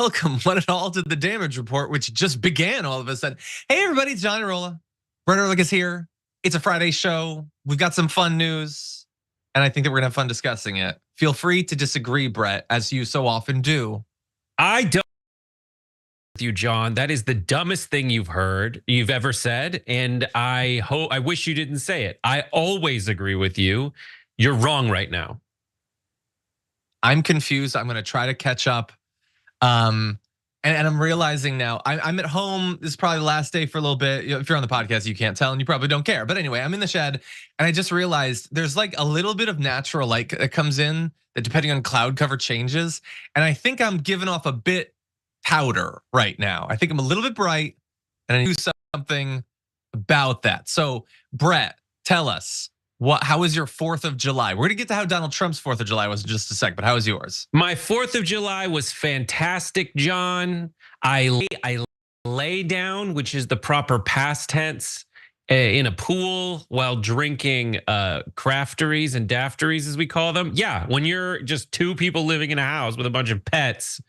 welcome one and all to the Damage Report, which just began all of a sudden. Hey everybody, it's John Iadarola. Brett Erlich is here. It's a Friday show. We've got some fun news, and I think that we're gonna have fun discussing it. Feel free to disagree, Brett, as you so often do. I don't with you, John. That is the dumbest thing you've ever said, and I wish you didn't say it. I always agree with you. You're wrong right now. I'm confused. I'm gonna try to catch up. And I'm realizing now, I'm at home. This is probably the last day for a little bit. If you're on the podcast, you can't tell and you probably don't care. But anyway, I'm in the shed and I just realized there's like a little bit of natural light that comes in that depending on cloud cover changes. And I think I'm giving off a bit powder right now. I think I'm a little bit bright and I do something about that. So Brett, tell us. How was your 4th of July? We're gonna get to how Donald Trump's 4th of July was in just a sec, but how was yours? My 4th of July was fantastic, John. I lay down, which is the proper past tense, in a pool while drinking crafteries and dafteries, as we call them. Yeah, when you're just two people living in a house with a bunch of pets,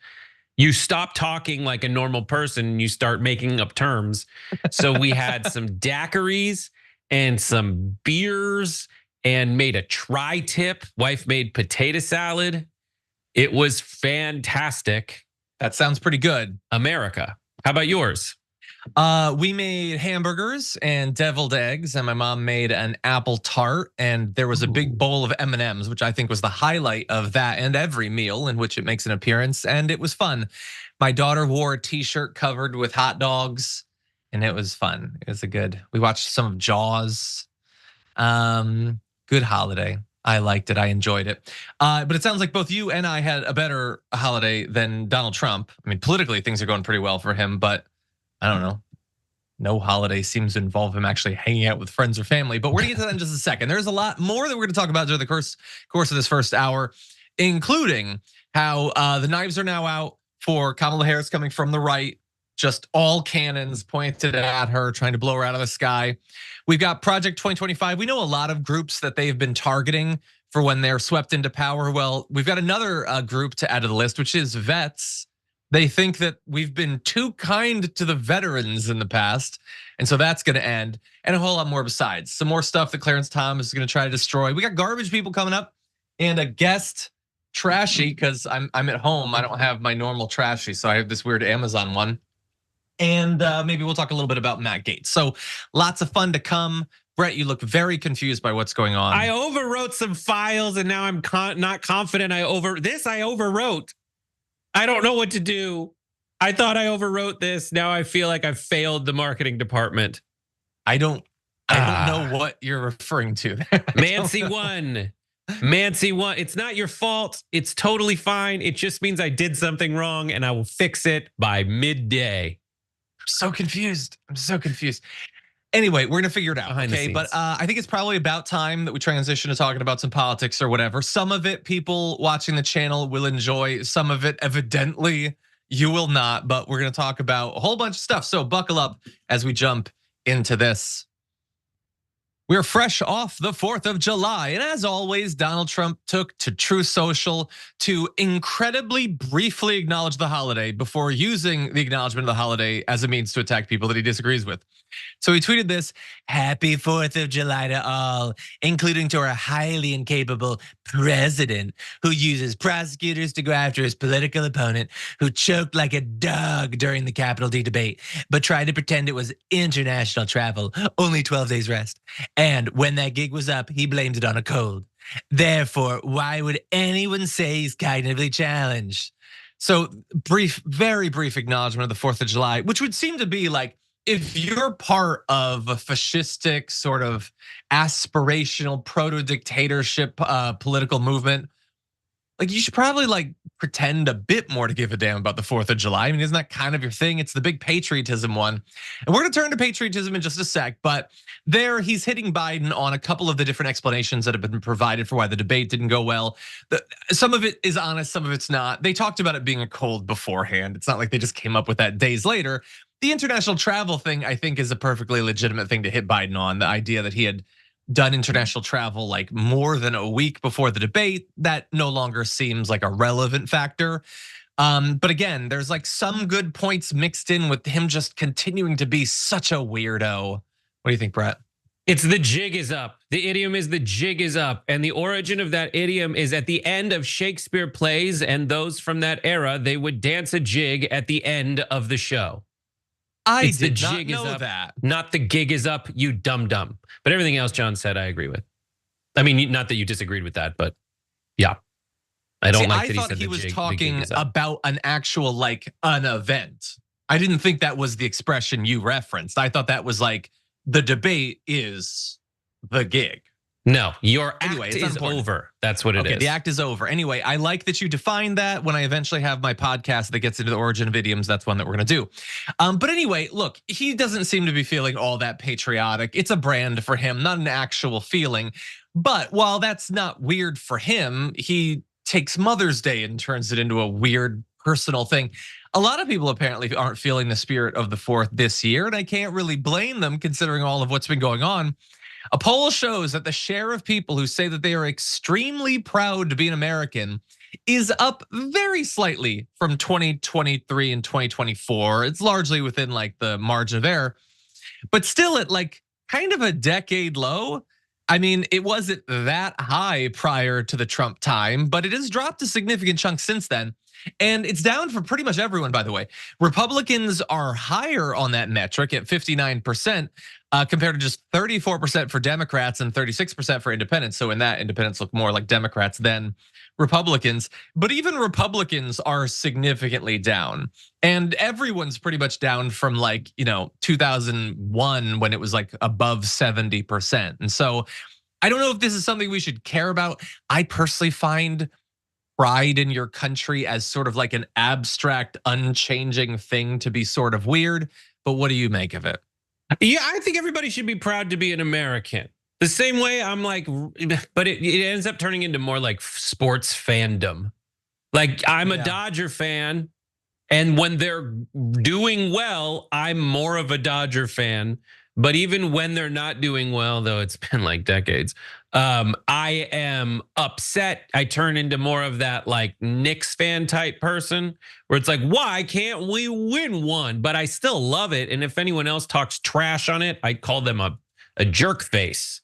you stop talking like a normal person and you start making up terms. So we had some daiquiris and some beers and made a tri-tip. Wife made potato salad. It was fantastic. That sounds pretty good. America. How about yours? We made hamburgers and deviled eggs, and my mom made an apple tart, and there was a big bowl of M&Ms, which I think was the highlight of that and every meal in which it makes an appearance, and it was fun. My daughter wore a t-shirt covered with hot dogs, and it was fun. It was we watched some of Jaws. Good holiday. I liked it, I enjoyed it. But it sounds like both you and I had a better holiday than Donald Trump. I mean, politically things are going pretty well for him, but I don't know. No holiday seems to involve him actually hanging out with friends or family, but we're gonna get to that in just a second. There's a lot more that we're gonna talk about during the course of this first hour, including how the knives are now out for Kamala Harris coming from the right. Just all cannons pointed at her, trying to blow her out of the sky. We've got Project 2025. We know a lot of groups that they've been targeting for when they're swept into power. Well, we've got another group to add to the list, which is vets. They think that we've been too kind to the veterans in the past. And so that's gonna end, and a whole lot more besides. Some more stuff that Clarence Thomas is gonna try to destroy. We got garbage people coming up and a guest trashy, because I'm at home. I don't have my normal trashy, so I have this weird Amazon one. And maybe we'll talk a little bit about Matt Gaetz. So lots of fun to come. Brett, you look very confused by what's going on. I overwrote some files and now I'm not confident I overwrote. I don't know what to do. I thought I overwrote this. Now I feel like I've failed the marketing department. I don't know what you're referring to. Mancy won. It's not your fault. It's totally fine. It just means I did something wrong and I will fix it by midday. I'm so confused. Anyway, we're gonna figure it out, okay? But I think it's probably about time that we transition to talking about some politics or whatever. Some of it people watching the channel will enjoy. Some of it, evidently, you will not. But we're gonna talk about a whole bunch of stuff. So buckle up as we jump into this. We're fresh off the 4th of July. And as always, Donald Trump took to Truth Social to incredibly briefly acknowledge the holiday before using the acknowledgement of the holiday as a means to attack people that he disagrees with. So he tweeted this: "Happy 4th of July to all, including to our highly incapable president who uses prosecutors to go after his political opponent, who choked like a dog during the Capitol D debate, but tried to pretend it was international travel, only 12 days rest. And when that gig was up, he blamed it on a cold. Therefore, why would anyone say he's cognitively challenged?" So very brief acknowledgement of the 4th of July, which would seem to be like, if you're part of a fascistic sort of aspirational proto-dictatorship political movement, like you should probably like pretend a bit more to give a damn about the 4th of July. I mean, isn't that kind of your thing? It's the big patriotism one. And we're gonna turn to patriotism in just a sec, but there he's hitting Biden on a couple of the different explanations that have been provided for why the debate didn't go well. Some of it is honest, some of it's not. They talked about it being a cold beforehand. It's not like they just came up with that days later. The international travel thing, I think, is a perfectly legitimate thing to hit Biden on. The idea that he had done international travel like more than a week before the debate, that no longer seems like a relevant factor. But again, there's like some good points mixed in with him just continuing to be such a weirdo. What do you think, Brett? It's the jig is up. The idiom is the jig is up. And the origin of that idiom is at the end of Shakespeare plays, and those from that era, they would dance a jig at the end of the show. I did not know that. Not the gig is up, you dum-dum. But everything else John said, I agree with. I mean, not that you disagreed with that, but yeah. I don't like that he said he was talking about an actual, like, an event. I didn't think that was the expression you referenced. I thought that was like, the debate is the gig. No, your act is over. That's what it is. The act is over. Anyway, I like that you defined that. When I eventually have my podcast that gets into the origin of idioms, that's one that we're gonna do. But anyway, look, he doesn't seem to be feeling all that patriotic. It's a brand for him, not an actual feeling. But while that's not weird for him, he takes Mother's Day and turns it into a weird personal thing. A lot of people apparently aren't feeling the spirit of the 4th this year, and I can't really blame them considering all of what's been going on. A poll shows that the share of people who say that they are extremely proud to be an American is up very slightly from 2023 and 2024. It's largely within like the margin of error, but still at like kind of a decade low. I mean, it wasn't that high prior to the Trump time, but it has dropped a significant chunk since then. And it's down for pretty much everyone, by the way. Republicans are higher on that metric at 59%, compared to just 34% for Democrats and 36% for independents. So in that, independents look more like Democrats than Republicans. But even Republicans are significantly down. And everyone's pretty much down from like, 2001 when it was like above 70%. And so I don't know if this is something we should care about. I personally find pride in your country as sort of like an abstract, unchanging thing to be sort of weird. But what do you make of it? Yeah, I think everybody should be proud to be an American. The same way I'm like, but it ends up turning into more like sports fandom. Like I'm a Dodger fan, and when they're doing well, I'm more of a Dodger fan. But even when they're not doing well, though it's been like decades, I am upset. I turn into more of that like Knicks fan type person where it's like, why can't we win one? But I still love it. And if anyone else talks trash on it, I call them a jerk face.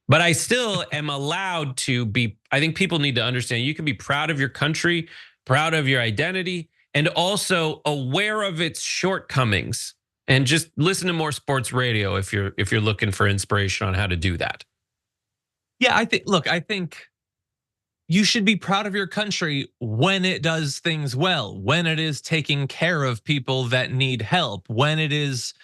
But I still am allowed to be. I think people need to understand you can be proud of your country, proud of your identity, and also aware of its shortcomings. And just listen to more sports radio if you're looking for inspiration on how to do that. Yeah, I think you should be proud of your country when it does things well, when it is taking care of people that need help, when it is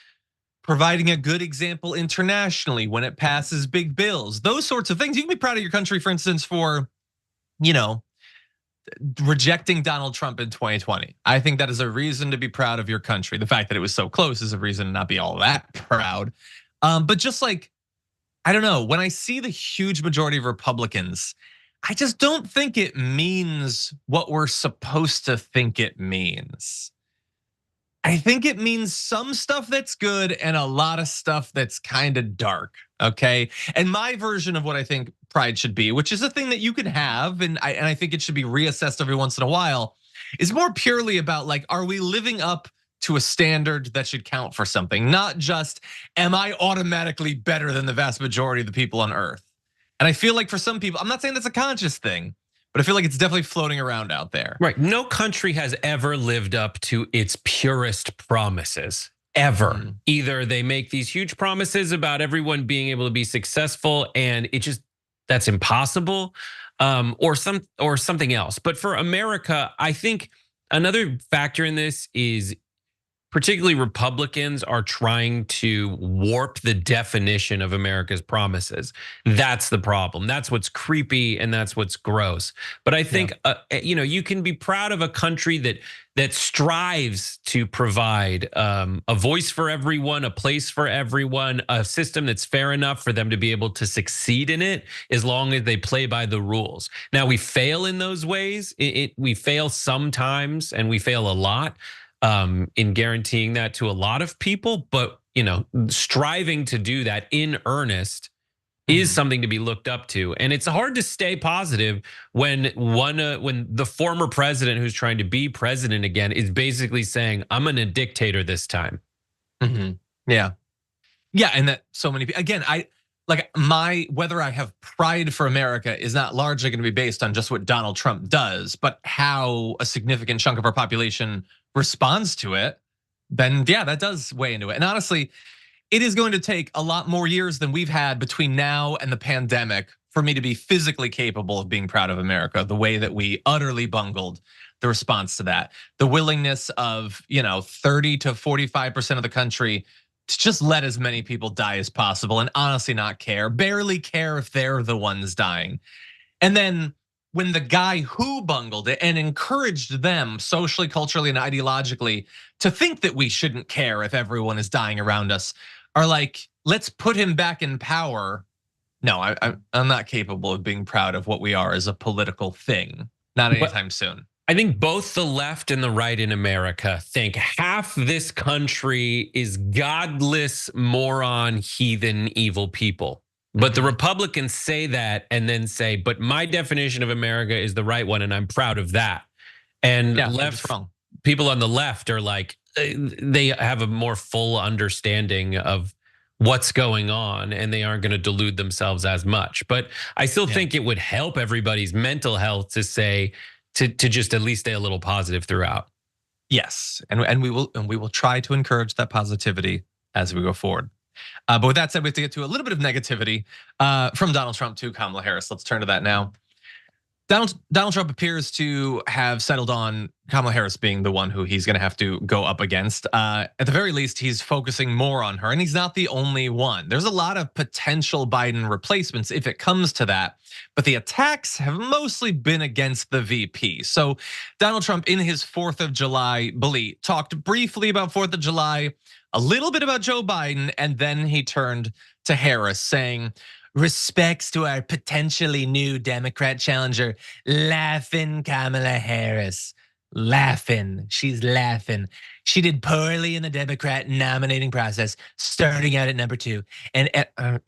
providing a good example internationally, when it passes big bills, those sorts of things. You can be proud of your country, for instance, for, rejecting Donald Trump in 2020. I think that is a reason to be proud of your country. The fact that it was so close is a reason to not be all that proud. But just like, I don't know, when I see the huge majority of Republicans, I just don't think it means what we're supposed to think it means. I think it means some stuff that's good and a lot of stuff that's kind of dark, okay? And my version of what I think pride should be, which is a thing that you can have, and I think it should be reassessed every once in a while, is more purely about like, are we living up to a standard that should count for something? Not just, am I automatically better than the vast majority of the people on earth? And I feel like for some people, I'm not saying that's a conscious thing, but I feel like it's definitely floating around out there. Right, no country has ever lived up to its purest promises, ever. Either they make these huge promises about everyone being able to be successful and it just, that's impossible, or something else. But for America, I think another factor in this is particularly Republicans are trying to warp the definition of America's promises. That's the problem. That's what's creepy and that's what's gross. But I think you can be proud of a country that strives to provide a voice for everyone, a place for everyone, a system that's fair enough for them to be able to succeed in it, as long as they play by the rules. Now we fail in those ways. We fail sometimes, and we fail a lot. In guaranteeing that to a lot of people, but striving to do that in earnest is something to be looked up to. And it's hard to stay positive when the former president who's trying to be president again is basically saying, I'm a dictator this time. Yeah. And that so many people, again, whether I have pride for America is not largely going to be based on just what Donald Trump does, but how a significant chunk of our population responds to it. Then yeah, that does weigh into it. And honestly, it is going to take a lot more years than we've had between now and the pandemic for me to be physically capable of being proud of America, the way that we utterly bungled the response to that. The willingness of, 30 to 45% of the country to just let as many people die as possible and honestly not care, barely care if they're the ones dying. And then when the guy who bungled it and encouraged them socially, culturally, and ideologically to think that we shouldn't care if everyone is dying around us are like, let's put him back in power. No, I'm not capable of being proud of what we are as a political thing, not anytime soon. I think both the left and the right in America think half this country is godless, moron, heathen, evil people. But the Republicans say that and then say, but my definition of America is the right one and I'm proud of that. And left people on the left are like, they have a more full understanding of what's going on and they aren't going to delude themselves as much. But I still think it would help everybody's mental health to say, to just at least stay a little positive throughout. Yes, and we will try to encourage that positivity as we go forward. But with that said, we have to get to a little bit of negativity from Donald Trump to Kamala Harris. Let's turn to that now. Donald Trump appears to have settled on Kamala Harris being the one who he's going to have to go up against. At the very least, he's focusing more on her, and he's not the only one. There's a lot of potential Biden replacements if it comes to that, but the attacks have mostly been against the VP. So Donald Trump, in his 4th of July bully, talked briefly about 4th of July, a little bit about Joe Biden, and then he turned to Harris saying, respects to our potentially new Democrat challenger, laughing Kamala Harris. Laughing, she's laughing. She did poorly in the Democrat nominating process, starting out at number 2. And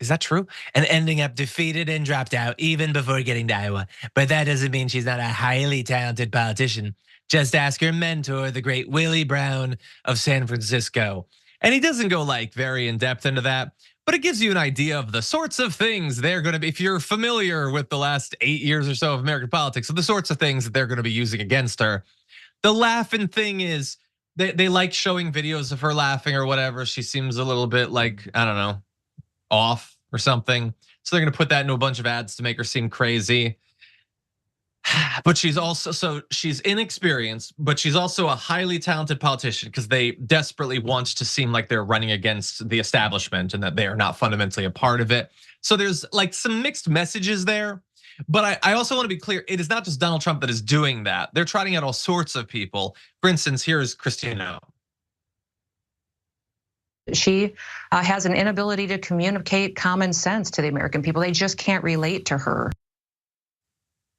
is that true? And ending up defeated and dropped out even before getting to Iowa. But that doesn't mean she's not a highly talented politician. Just ask her mentor, the great Willie Brown of San Francisco. And he doesn't go like very in depth into that, but it gives you an idea of the sorts of things they're going to be, if you're familiar with the last 8 years or so of American politics, the sorts of things that they're going to be using against her. The laughing thing is they like showing videos of her laughing or whatever. She seems a little bit like, I don't know, off or something. So they're going to put that into a bunch of ads to make her seem crazy. But she's inexperienced, but she's also a highly talented politician because they desperately want to seem like they're running against the establishment and that they are not fundamentally a part of it. So there's like some mixed messages there. But I also want to be clear, it is not just Donald Trump that is doing that. They're trotting out all sorts of people. For instance, here's Christina. She has an inability to communicate common sense to the American people. They just can't relate to her.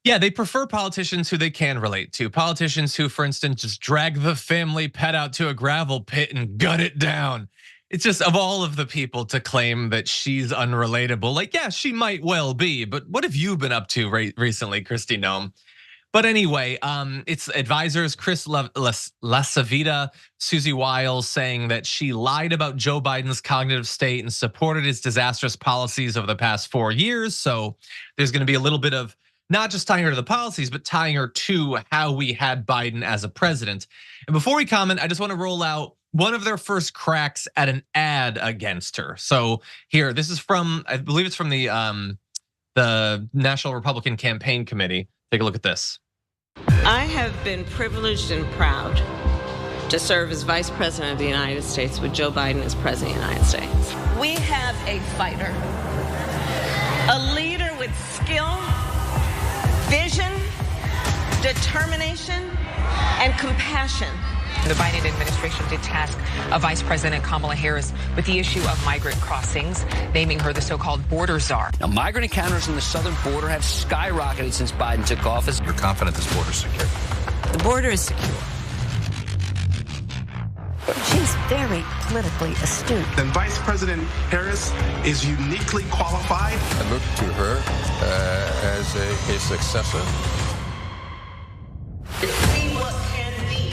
Yeah, they prefer politicians who they can relate to. Politicians who, for instance, just drag the family pet out to a gravel pit and gut it down. It's just, of all of the people to claim that she's unrelatable, like, yeah, she might well be, but what have you been up to recently, Kristi Noem? But anyway, it's advisors, Chris LaCivita, Susie Wiles saying that she lied about Joe Biden's cognitive state and supported his disastrous policies over the past 4 years. So there's gonna be a little bit of not just tying her to the policies, but tying her to how we had Biden as a president. And before we comment, I just want to roll out one of their first cracks at an ad against her. So here, this is from, I believe it's from the National Republican Campaign Committee. Take a look at this. I have been privileged and proud to serve as Vice President of the United States with Joe Biden as President of the United States. We have a fighter, a leader with skill, vision, determination, and compassion. The Biden administration did task Vice President Kamala Harris with the issue of migrant crossings, naming her the so-called border czar. Now, migrant encounters on the southern border have skyrocketed since Biden took office. You're confident this border is secure? The border is secure. She's very politically astute. Then Vice President Harris is uniquely qualified. I look to her as a successor. See what can be,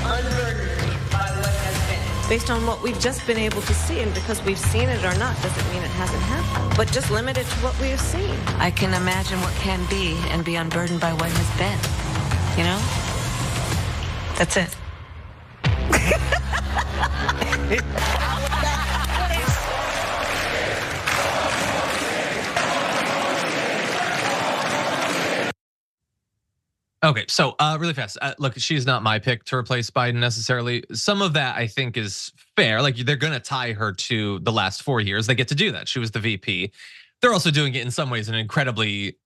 unburdened by what has been. Based on what we've just been able to see, and because we've seen it or not, doesn't mean it hasn't happened. But just limited to what we have seen. I can imagine what can be and be unburdened by what has been. You know? That's it. Okay, so really fast. Look, she's not my pick to replace Biden necessarily. Some of that I think is fair. Like they're gonna tie her to the last 4 years. They get to do that. She was the VP. They're also doing it in some ways in an incredibly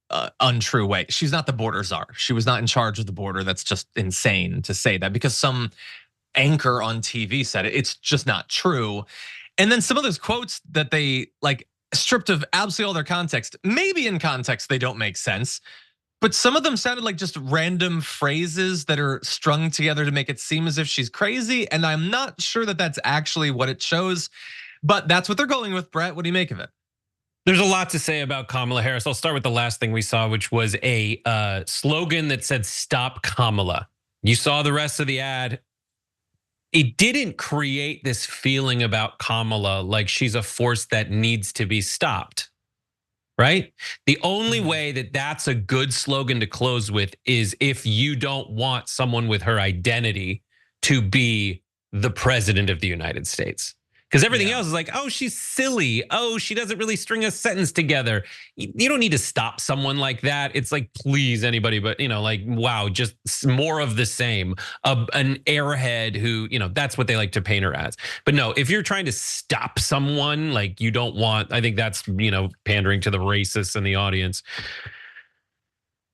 untrue way. She's not the border czar. She was not in charge of the border. That's just insane to say that because some anchor on TV said it. It's just not true. And then some of those quotes that they like stripped of absolutely all their context, maybe in context they don't make sense. But some of them sounded like just random phrases that are strung together to make it seem as if she's crazy. And I'm not sure that that's actually what it shows, but that's what they're going with. Brett, what do you make of it? There's a lot to say about Kamala Harris. I'll start with the last thing we saw, which was a slogan that said, "Stop Kamala." You saw the rest of the ad. It didn't create this feeling about Kamala like she's a force that needs to be stopped. Right? The only way that that's a good slogan to close with is if you don't want someone with her identity to be the president of the United States. Because everything else is like, oh, she's silly. Oh, she doesn't really string a sentence together. You don't need to stop someone like that. It's like, please, anybody, but like, wow, just more of the same. An airhead who, that's what they like to paint her as. But no, if you're trying to stop someone, like you don't want, I think that's, pandering to the racists in the audience.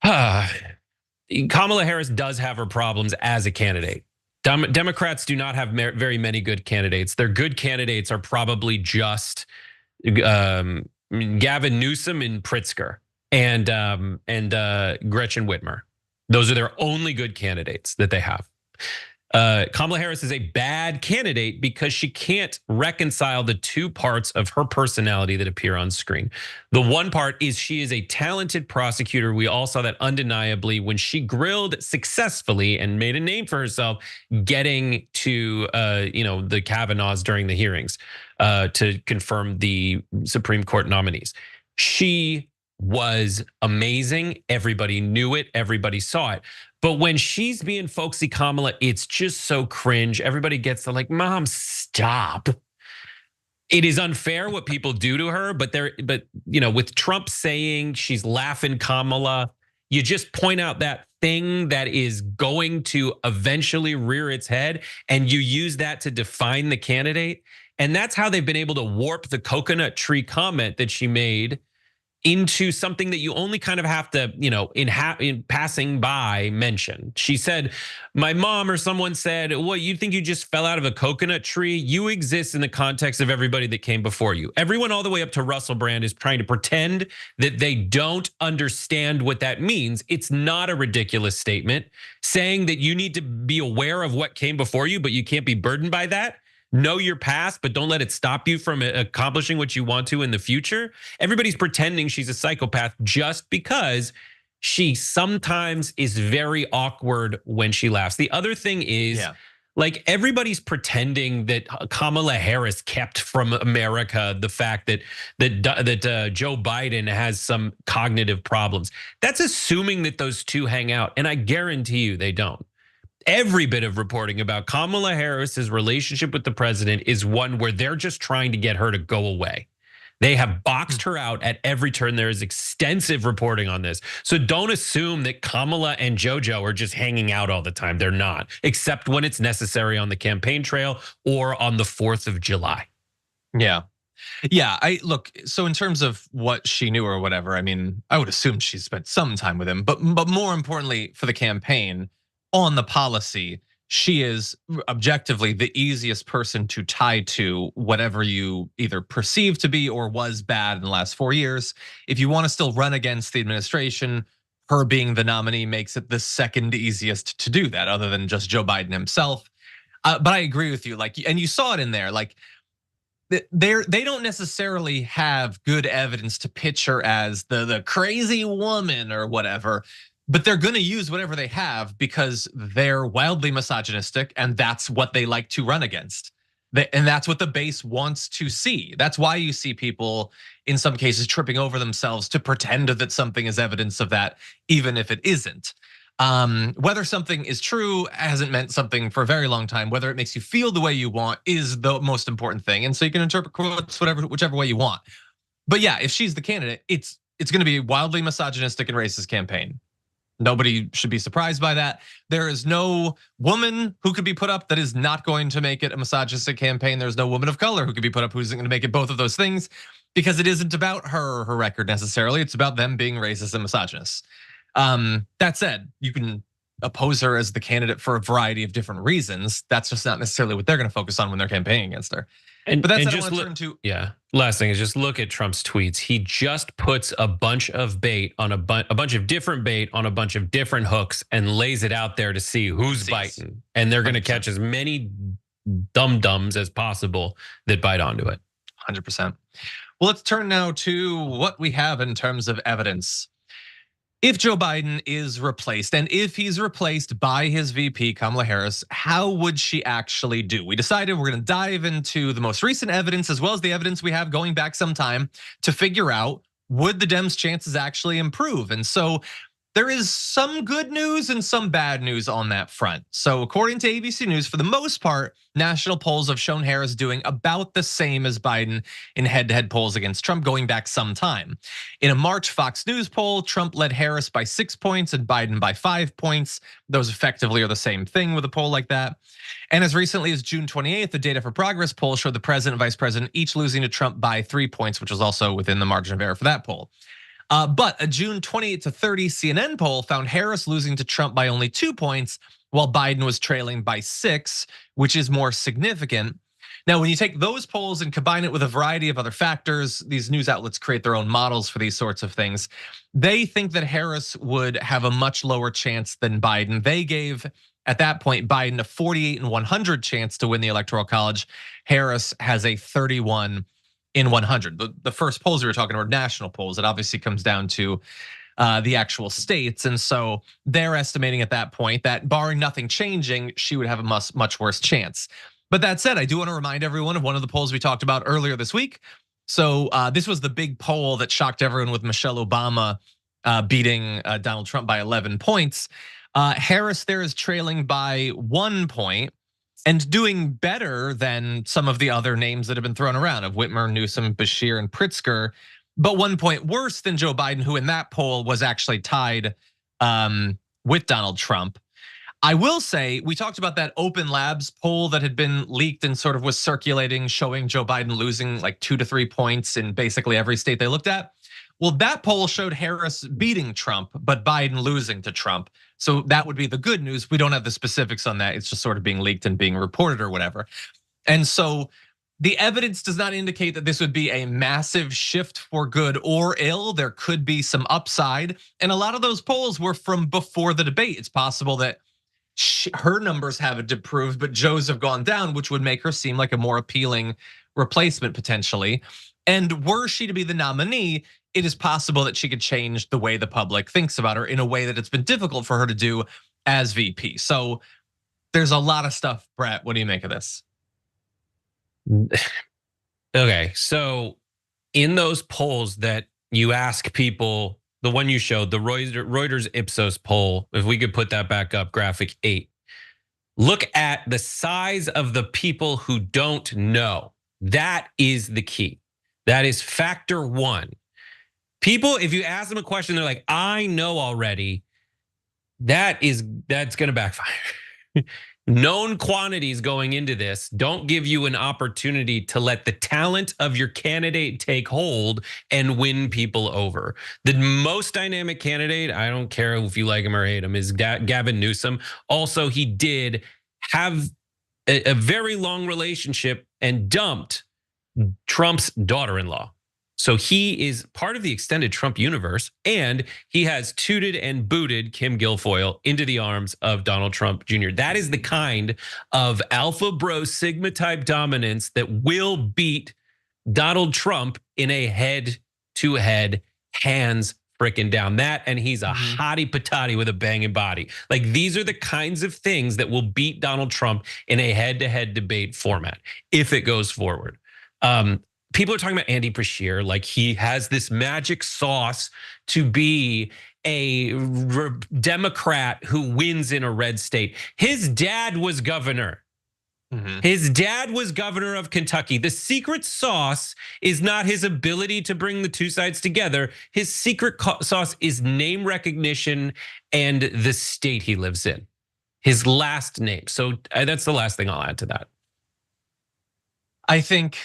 Kamala Harris does have her problems as a candidate. Democrats do not have very many good candidates. Their good candidates are probably just Gavin Newsom and Pritzker and Gretchen Whitmer. Those are their only good candidates that they have. Kamala Harris is a bad candidate because she can't reconcile the two parts of her personality that appear on screen. The one part is she is a talented prosecutor. We all saw that undeniably when she grilled successfully and made a name for herself, getting to the Kavanaughs during the hearings to confirm the Supreme Court nominees. She was amazing. Everybody knew it. Everybody saw it. But when she's being folksy Kamala, it's just so cringe. Everybody gets to like, Mom, stop. It is unfair what people do to her, but with Trump saying she's laughing Kamala, you just point out that thing that is going to eventually rear its head, and you use that to define the candidate. And that's how they've been able to warp the coconut tree comment that she made into something that you only kind of have to, in passing by mention. She said, my mom or someone said, what, you think you just fell out of a coconut tree? You exist in the context of everybody that came before you. Everyone all the way up to Russell Brand is trying to pretend that they don't understand what that means. It's not a ridiculous statement. Saying that you need to be aware of what came before you, but you can't be burdened by that. Know your past, but don't let it stop you from accomplishing what you want to in the future. Everybody's pretending she's a psychopath just because she sometimes is very awkward when she laughs. The other thing is, like, everybody's pretending that Kamala Harris kept from America the fact that Joe Biden has some cognitive problems. That's assuming that those two hang out, and I guarantee you they don't. Every bit of reporting about Kamala Harris's relationship with the president is one where they're just trying to get her to go away. They have boxed her out at every turn. There is extensive reporting on this. So don't assume that Kamala and JoJo are just hanging out all the time. They're not, except when it's necessary on the campaign trail or on the 4th of July. Yeah. Look, so in terms of what she knew or whatever, I mean, I would assume she spent some time with him, but more importantly for the campaign, on the policy, she is objectively the easiest person to tie to whatever you either perceive to be or was bad in the last 4 years. If you want to still run against the administration, her being the nominee makes it the second easiest to do that, other than just Joe Biden himself. But I agree with you. Like, and you saw it in there. Like, they don't necessarily have good evidence to pitch her as the crazy woman or whatever, but they're going to use whatever they have because they're wildly misogynistic, and that's what they like to run against. And that's what the base wants to see. That's why you see people in some cases tripping over themselves to pretend that something is evidence of that, even if it isn't. Whether something is true hasn't meant something for a very long time. Whether it makes you feel the way you want is the most important thing. And so you can interpret quotes whichever way you want. But yeah, if she's the candidate, it's going to be a wildly misogynistic and racist campaign. Nobody should be surprised by that. There is no woman who could be put up that is not going to make it a misogynistic campaign. There's no woman of color who could be put up who isn't going to make it both of those things, because it isn't about her or her record necessarily. It's about them being racist and misogynist. That said, you can oppose her as the candidate for a variety of different reasons. That's just not necessarily what they're going to focus on when they're campaigning against her. But that's what I want to turn to. Yeah. Last thing is just look at Trump's tweets. He just puts a bunch of bait on a bunch of different bait on a bunch of different hooks and lays it out there to see who's biting. And they're going to catch as many dum-dums as possible that bite onto it. 100%. Well, let's turn now to what we have in terms of evidence. If Joe Biden is replaced, and if he's replaced by his VP, Kamala Harris, how would she actually do? We decided we're gonna dive into the most recent evidence as well as the evidence we have going back some time to figure out, would the Dems' chances actually improve? And so there is some good news and some bad news on that front. So according to ABC News, for the most part, national polls have shown Harris doing about the same as Biden in head-to-head polls against Trump going back some time. In a March Fox News poll, Trump led Harris by 6 points and Biden by 5 points. Those effectively are the same thing with a poll like that. And as recently as June 28th, the Data for Progress poll showed the president and vice president each losing to Trump by 3 points, which was also within the margin of error for that poll. But a June 28 to 30 CNN poll found Harris losing to Trump by only 2 points, while Biden was trailing by 6, which is more significant. Now, when you take those polls and combine it with a variety of other factors, these news outlets create their own models for these sorts of things. They think that Harris would have a much lower chance than Biden. They gave, at that point, Biden a 48 in 100 chance to win the Electoral College. Harris has a 31 in 100. The first polls we were talking about, national polls, it obviously comes down to the actual states. And so they're estimating at that point that barring nothing changing, she would have a much worse chance. But that said, I do want to remind everyone of one of the polls we talked about earlier this week. So this was the big poll that shocked everyone with Michelle Obama beating Donald Trump by 11 points. Harris there is trailing by 1 point and doing better than some of the other names that have been thrown around of Whitmer, Newsom, Bashir, and Pritzker, but 1 point worse than Joe Biden, who in that poll was actually tied with Donald Trump. I will say, we talked about that Open Labs poll that had been leaked and sort of was circulating, showing Joe Biden losing like 2 to 3 points in basically every state they looked at. Well, that poll showed Harris beating Trump, but Biden losing to Trump. So that would be the good news. We don't have the specifics on that. It's just sort of being leaked and being reported or whatever. And so the evidence does not indicate that this would be a massive shift for good or ill. There could be some upside. And a lot of those polls were from before the debate. It's possible that her numbers haven't improved, but Joe's have gone down, which would make her seem like a more appealing replacement potentially. And were she to be the nominee, it is possible that she could change the way the public thinks about her in a way that it's been difficult for her to do as VP. So there's a lot of stuff. Brett, what do you make of this? Okay, so in those polls that you ask people, the one you showed, the Reuters Ipsos poll, if we could put that back up, graphic 8. Look at the size of the people who don't know. That is the key. That is factor one. People, if you ask them a question, they're like, I know already. That's gonna backfire. Known quantities going into this don't give you an opportunity to let the talent of your candidate take hold and win people over. The most dynamic candidate, I don't care if you like him or hate him, is Gavin Newsom. Also, he did have a very long relationship and dumped Trump's daughter-in-law. So he is part of the extended Trump universe, and he has tooted and booted Kim Guilfoyle into the arms of Donald Trump Jr. That is the kind of alpha bro sigma type dominance that will beat Donald Trump in a head-to-head, hands freaking down. That, and he's a hottie patati with a banging body. Like, these are the kinds of things that will beat Donald Trump in a head-to-head debate format if it goes forward. People are talking about Andy Beshear like he has this magic sauce to be a Democrat who wins in a red state. His dad was governor. His dad was governor of Kentucky. The secret sauce is not his ability to bring the two sides together. His secret sauce is name recognition and the state he lives in. His last name. So that's the last thing I'll add to that. I think,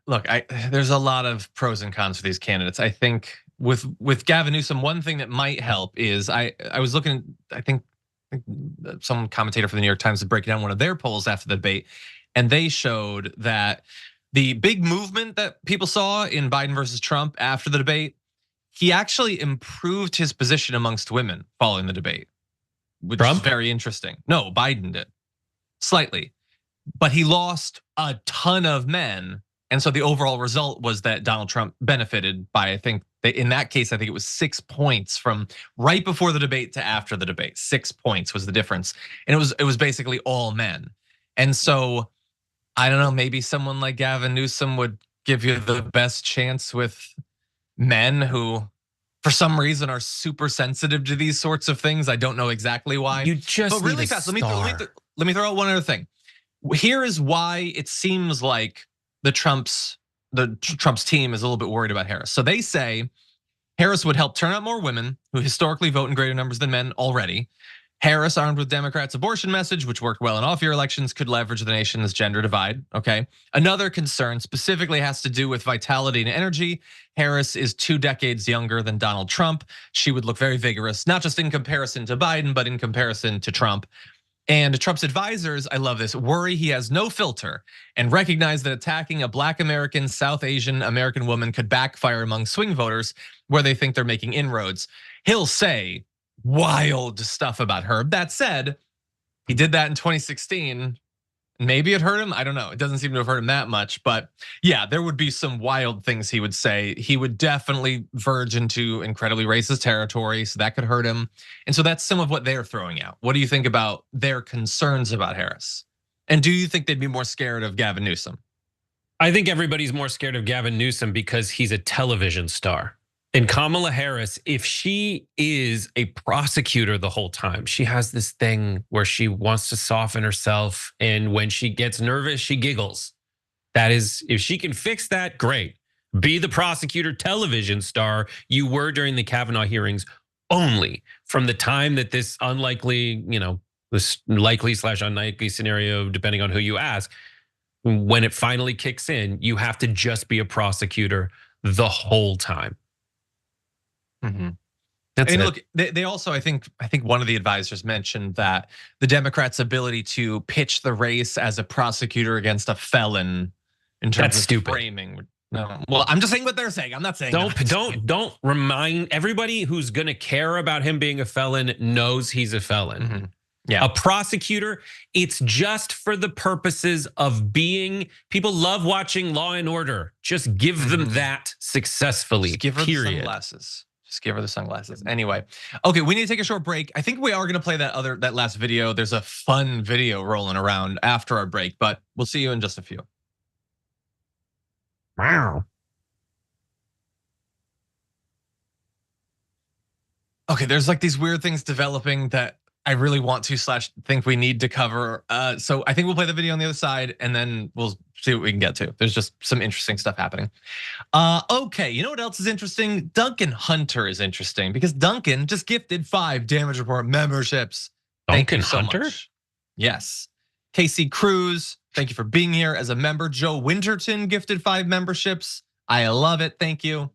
look, there's a lot of pros and cons for these candidates. I think with Gavin Newsom, one thing that might help is I was looking, I think some commentator for the New York Times is breaking down one of their polls after the debate, and they showed that the big movement that people saw in Biden versus Trump after the debate, he actually improved his position amongst women following the debate, which is very interesting. No, Biden did slightly, but he lost a ton of men. And so the overall result was that Donald Trump benefited by, I think, in that case, I think it was 6 points from right before the debate to after the debate. 6 points was the difference. And it was basically all men. And so I don't know, maybe someone like Gavin Newsom would give you the best chance with men who, for some reason, are super sensitive to these sorts of things. I don't know exactly why. You just but really fast, let me throw out one other thing. Here is why it seems like the Trump's team is a little bit worried about Harris. So they say Harris would help turn out more women who historically vote in greater numbers than men already. Harris, armed with Democrats' abortion message, which worked well in off-year elections, could leverage the nation's gender divide, okay? Another concern specifically has to do with vitality and energy. Harris is 2 decades younger than Donald Trump. She would look very vigorous, not just in comparison to Biden, but in comparison to Trump. And Trump's advisors, I love this, worry he has no filter and recognize that attacking a Black American, South Asian American woman could backfire among swing voters where they think they're making inroads. He'll say wild stuff about her. That said, he did that in 2016. Maybe it hurt him, I don't know. It doesn't seem to have hurt him that much, but yeah, there would be some wild things he would say. He would definitely verge into incredibly racist territory, so that could hurt him. And so that's some of what they're throwing out. What do you think about their concerns about Harris? And do you think they'd be more scared of Gavin Newsom? I think everybody's more scared of Gavin Newsom because he's a television star. And Kamala Harris, if she is a prosecutor the whole time, she has this thing where she wants to soften herself. And when she gets nervous, she giggles. That is, if she can fix that, great. Be the prosecutor television star you were during the Kavanaugh hearings only from the time that this unlikely, this likely/unlikely scenario, depending on who you ask, when it finally kicks in, you have to just be a prosecutor the whole time. That's and look, they also, I think one of the advisors mentioned that the Democrats' ability to pitch the race as a prosecutor against a felon in terms of framing. No, well, I'm just saying what they're saying. I'm not saying don't remind everybody who's gonna care about him being a felon knows he's a felon. Yeah, a prosecutor, it's just for the purposes of being. People love watching Law and Order. Just give them that successfully. Just give her the sunglasses. Just give her the sunglasses. Anyway, okay, we need to take a short break. I think we are gonna play that last video. There's a fun video rolling around after our break, but we'll see you in just a few. Wow. Okay, there's like these weird things developing that I really want to / think we need to cover. So I think we'll play the video on the other side and then we'll see what we can get to. There's just some interesting stuff happening. Okay, you know what else is interesting? Duncan Hunter is interesting because Duncan just gifted 5 Damage Report memberships. Thank you so much. Yes. Casey Cruz, thank you for being here as a member. Joe Winterton gifted 5 memberships. I love it, thank you.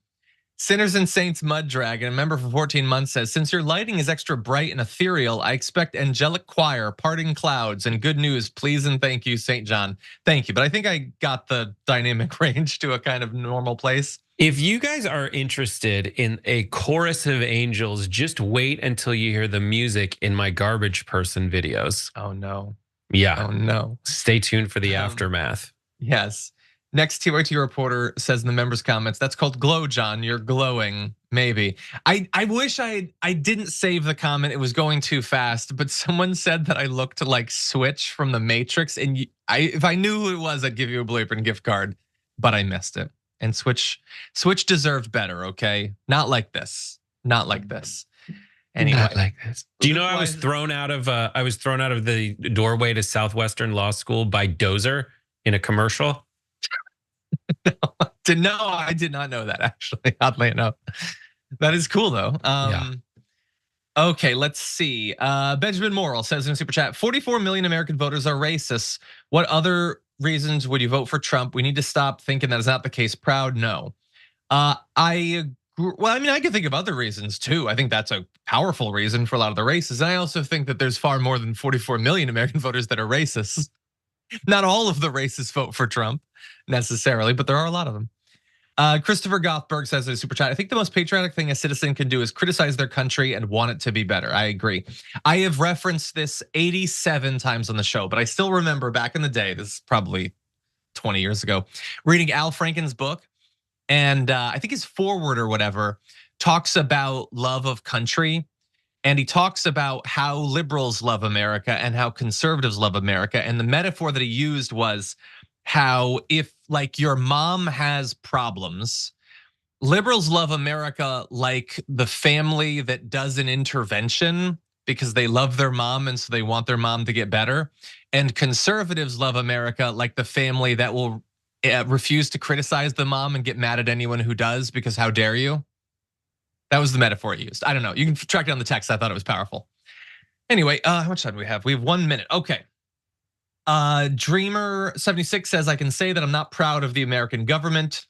Sinners and Saints Mud Dragon, a member for 14 months, says, since your lighting is extra bright and ethereal, I expect angelic choir, parting clouds, and good news. Please and thank you, St. John. Thank you, but I think I got the dynamic range to a kind of normal place. If you guys are interested in a chorus of angels, just wait until you hear the music in my garbage person videos. Oh no. Yeah. Oh no. Stay tuned for the aftermath. Yes. Next TYT reporter says in the members' comments, that's called glow, John. You're glowing, maybe. I wish I didn't save the comment. It was going too fast, but someone said that I looked like Switch from the Matrix. And if I knew who it was, I'd give you a Blue Apron gift card, but I missed it. And Switch deserved better, okay? Not like this. Not like this. Anyway. Not like this. Do you know I was thrown out of the doorway to Southwestern Law School by Dozer in a commercial? No, I did not know that, actually, oddly enough. That is cool, though. Yeah. Okay, let's see. Benjamin Morrill says in Super Chat, 44 million American voters are racists. What other reasons would you vote for Trump? We need to stop thinking that is not the case. Proud, no. Well, I mean, I can think of other reasons too. I think that's a powerful reason for a lot of the races. And I also think that there's far more than 44 million American voters that are racist. Not all of the racists vote for Trump necessarily, but there are a lot of them. Christopher Gothberg says in a super chat, I think the most patriotic thing a citizen can do is criticize their country and want it to be better. I agree. I have referenced this 87 times on the show, but I still remember back in the day, this is probably 20 years ago, reading Al Franken's book. And I think his foreword or whatever talks about love of country. And he talks about how liberals love America and how conservatives love America. And the metaphor that he used was how if like your mom has problems, liberals love America like the family that does an intervention because they love their mom and so they want their mom to get better. And conservatives love America like the family that will refuse to criticize the mom and get mad at anyone who does because how dare you? That was the metaphor he used. I don't know. You can track down the text. I thought it was powerful. Anyway, how much time do we have? We have 1 minute. Okay. Dreamer76 says, I can say that I'm not proud of the American government.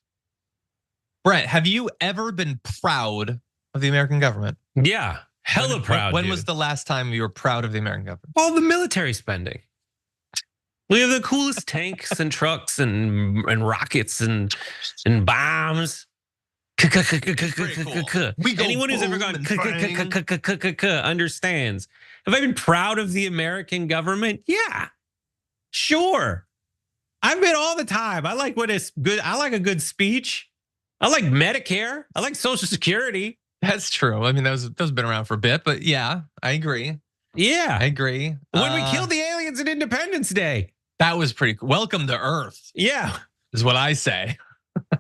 Brett, have you ever been proud of the American government? Yeah, hella proud. When was the last time you were proud of the American government? All the military spending. We have the coolest tanks and trucks and rockets and bombs. Anyone who's ever gone understands. Have I been proud of the American government? Yeah, sure. I've been all the time. I like what is good. I like a good speech. I like Medicare. I like Social Security. That's true. I mean, that's been around for a bit, but yeah, I agree. Yeah, I agree. When we killed the aliens at Independence Day, that was pretty cool. Welcome to Earth. Yeah, is what I say.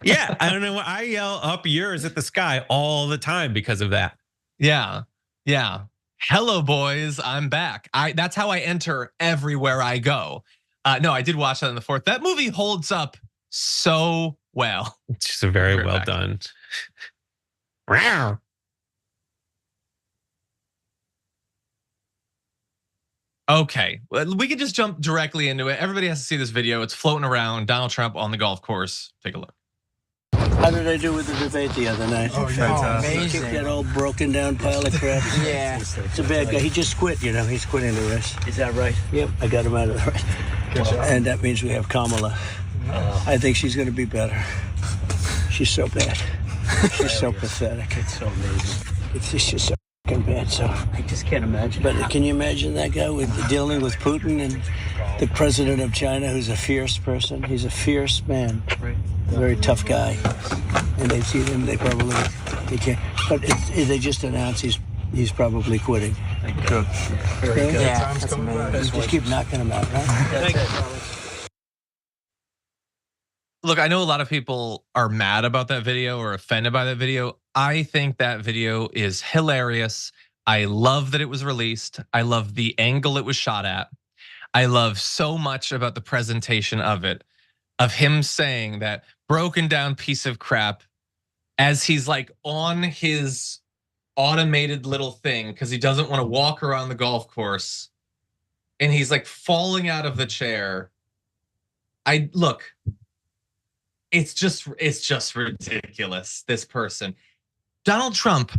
Yeah, I don't know. I yell up yours at the sky all the time because of that. Yeah, yeah. Hello, boys. I'm back. That's how I enter everywhere I go. No, I did watch that in the 4th. That movie holds up so well. It's just a very well done. Okay, we can just jump directly into it. Everybody has to see this video. It's floating around. Donald Trump on the golf course. Take a look. How did I do with the debate the other night? Oh, amazing. That old broken down pile of crap. Yeah. It's a bad guy. He just quit, you know. He's quitting the race. Is that right? Yep, I got him out of the race. And that means we have Kamala. I think she's going to be better. She's so bad. She's so pathetic. It's so amazing. It's just so fucking bad. So I just can't imagine. But can you imagine that guy dealing with Putin and the president of China, who's a fierce person? He's a fierce man. Right. A very tough guy. And they see him, they can't. But they just announced he's probably quitting. Good. Very good. Yeah, that's amazing. Just keep knocking him out, right? Look, I know a lot of people are mad about that video or offended by that video. I think that video is hilarious. I love that it was released. I love the angle it was shot at. I love so much about the presentation of it, of him saying that broken down piece of crap as he's like on his automated little thing because he doesn't want to walk around the golf course and he's like falling out of the chair. It's just ridiculous, this person. Donald Trump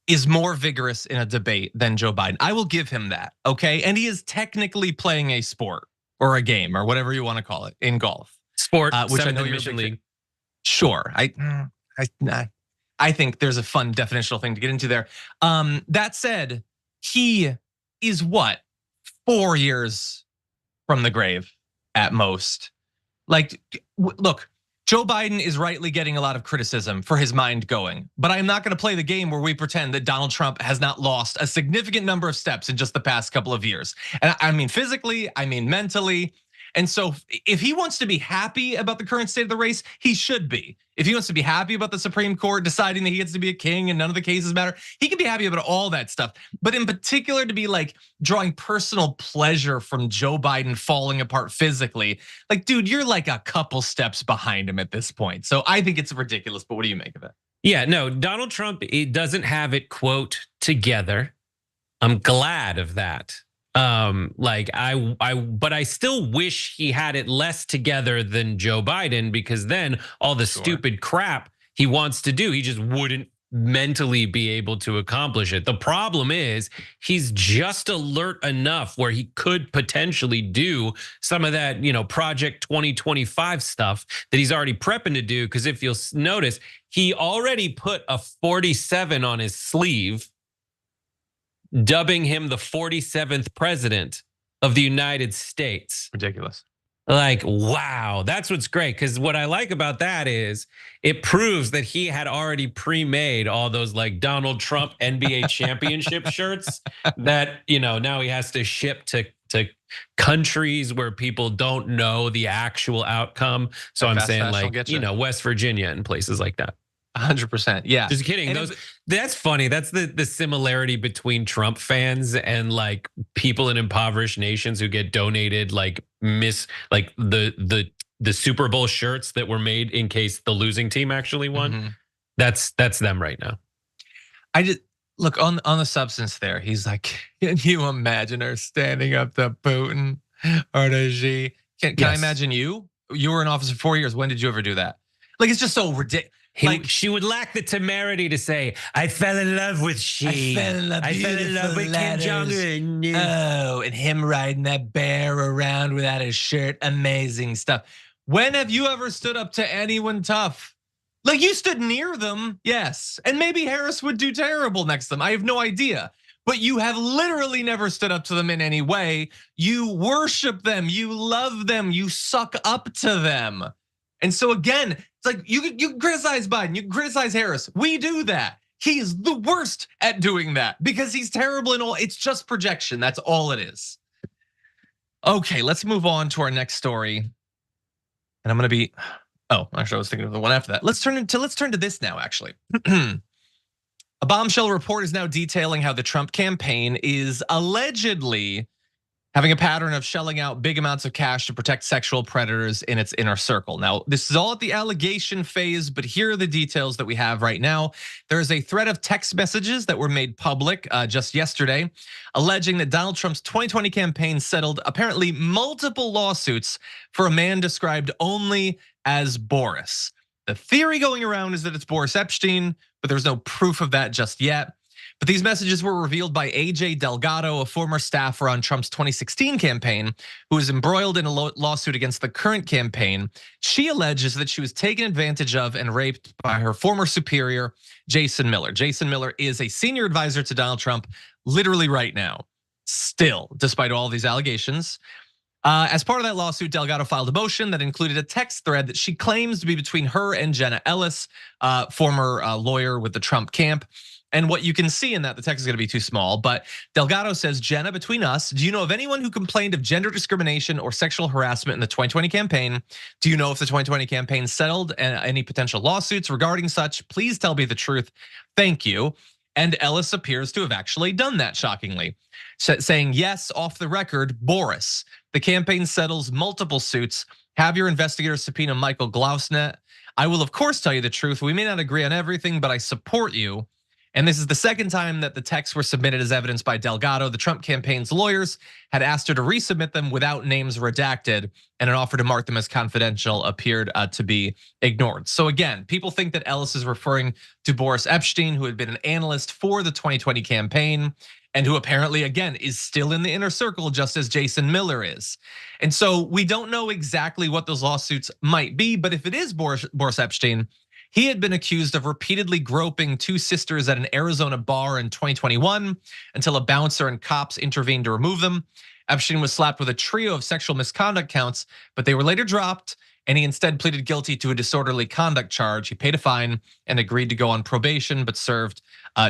is more vigorous in a debate than Joe Biden. I will give him that, okay? And he is technically playing a sport or a game or whatever you want to call it in golf. Sport, which I know you're League. Sure, I I think there's a fun definitional thing to get into there. That said, he is what, 4 years from the grave at most. Like, look, Joe Biden is rightly getting a lot of criticism for his mind going, but I'm not going to play the game where we pretend that Donald Trump has not lost a significant number of steps in just the past couple of years. And I mean physically, I mean mentally. And so if he wants to be happy about the current state of the race, he should be. If he wants to be happy about the Supreme Court deciding that he gets to be a king and none of the cases matter, he can be happy about all that stuff. But in particular, to be like drawing personal pleasure from Joe Biden falling apart physically, like, dude, you're like a couple steps behind him at this point. So I think it's ridiculous, but what do you make of it? Yeah, no, Donald Trump, he doesn't have it, quote, together. I'm glad of that. But I still wish he had it less together than Joe Biden, because then all the stupid crap he wants to do, he just wouldn't mentally be able to accomplish it. The problem is he's just alert enough where he could potentially do some of that, Project 2025 stuff that he's already prepping to do. Because if you'll notice, he already put a 47 on his sleeve, dubbing him the 47th president of the United States. Ridiculous. Like, wow, that's what's great. Because what I like about that is it proves that he had already pre-made all those like Donald Trump NBA championship shirts that, now he has to ship to countries where people don't know the actual outcome. So I'm saying like, West Virginia and places like that. 100%. Yeah. Just kidding. That's funny. That's the similarity between Trump fans and like people in impoverished nations who get donated like the Super Bowl shirts that were made in case the losing team actually won. Mm-hmm. That's them right now. I just look on the substance there. He's like, can you imagine her standing up to Putin or to Xi? Can I imagine you? You were in office for 4 years. When did you ever do that? Like, it's just so ridiculous. Like, she would lack the temerity to say, I fell in love with Xi. I fell in love with Kim Jong-un. Oh, and him riding that bear around without his shirt. Amazing stuff. When have you ever stood up to anyone tough? Like, you stood near them, yes. And maybe Harris would do terrible next to them. I have no idea. But you have literally never stood up to them in any way. You worship them. You love them. You suck up to them. And so again, it's like you can criticize Biden, you can criticize Harris. We do that. He is the worst at doing that because he's terrible in all. It's just projection. That's all it is. Okay, let's move on to our next story. And I'm gonna be, actually I was thinking of the one after that. Let's turn to this now, actually. A bombshell report is now detailing how the Trump campaign is allegedly having a pattern of shelling out big amounts of cash to protect sexual predators in its inner circle. Now, this is all at the allegation phase, but here are the details that we have right now. There is a thread of text messages that were made public just yesterday, alleging that Donald Trump's 2020 campaign settled apparently multiple lawsuits for a man described only as Boris. The theory going around is that it's Boris Epstein, but there's no proof of that just yet. But these messages were revealed by AJ Delgado, a former staffer on Trump's 2016 campaign, who was embroiled in a lawsuit against the current campaign. She alleges that she was taken advantage of and raped by her former superior, Jason Miller. Jason Miller is a senior advisor to Donald Trump, literally right now, still, despite all these allegations. As part of that lawsuit, Delgado filed a motion that included a text thread that she claims to be between her and Jenna Ellis, former lawyer with the Trump camp. And what you can see in that, the text is gonna be too small, but Delgado says, Jenna, between us, do you know of anyone who complained of gender discrimination or sexual harassment in the 2020 campaign? Do you know if the 2020 campaign settled any potential lawsuits regarding such? Please tell me the truth. Thank you. And Ellis appears to have actually done that, shockingly, saying, yes, off the record, Boris. The campaign settles multiple suits. Have your investigators subpoena Michael Glausnet. I will, of course, tell you the truth. We may not agree on everything, but I support you. And this is the second time that the texts were submitted as evidence by Delgado. The Trump campaign's lawyers had asked her to resubmit them without names redacted, and an offer to mark them as confidential appeared to be ignored. So again, people think that Ellis is referring to Boris Epstein, who had been an analyst for the 2020 campaign, and who apparently, again, is still in the inner circle, just as Jason Miller is. And so we don't know exactly what those lawsuits might be, but if it is Boris Epstein, He had been accused of repeatedly groping two sisters at an Arizona bar in 2021 until a bouncer and cops intervened to remove them. Epstein was slapped with a trio of sexual misconduct counts, but they were later dropped, and he instead pleaded guilty to a disorderly conduct charge. He paid a fine and agreed to go on probation, but served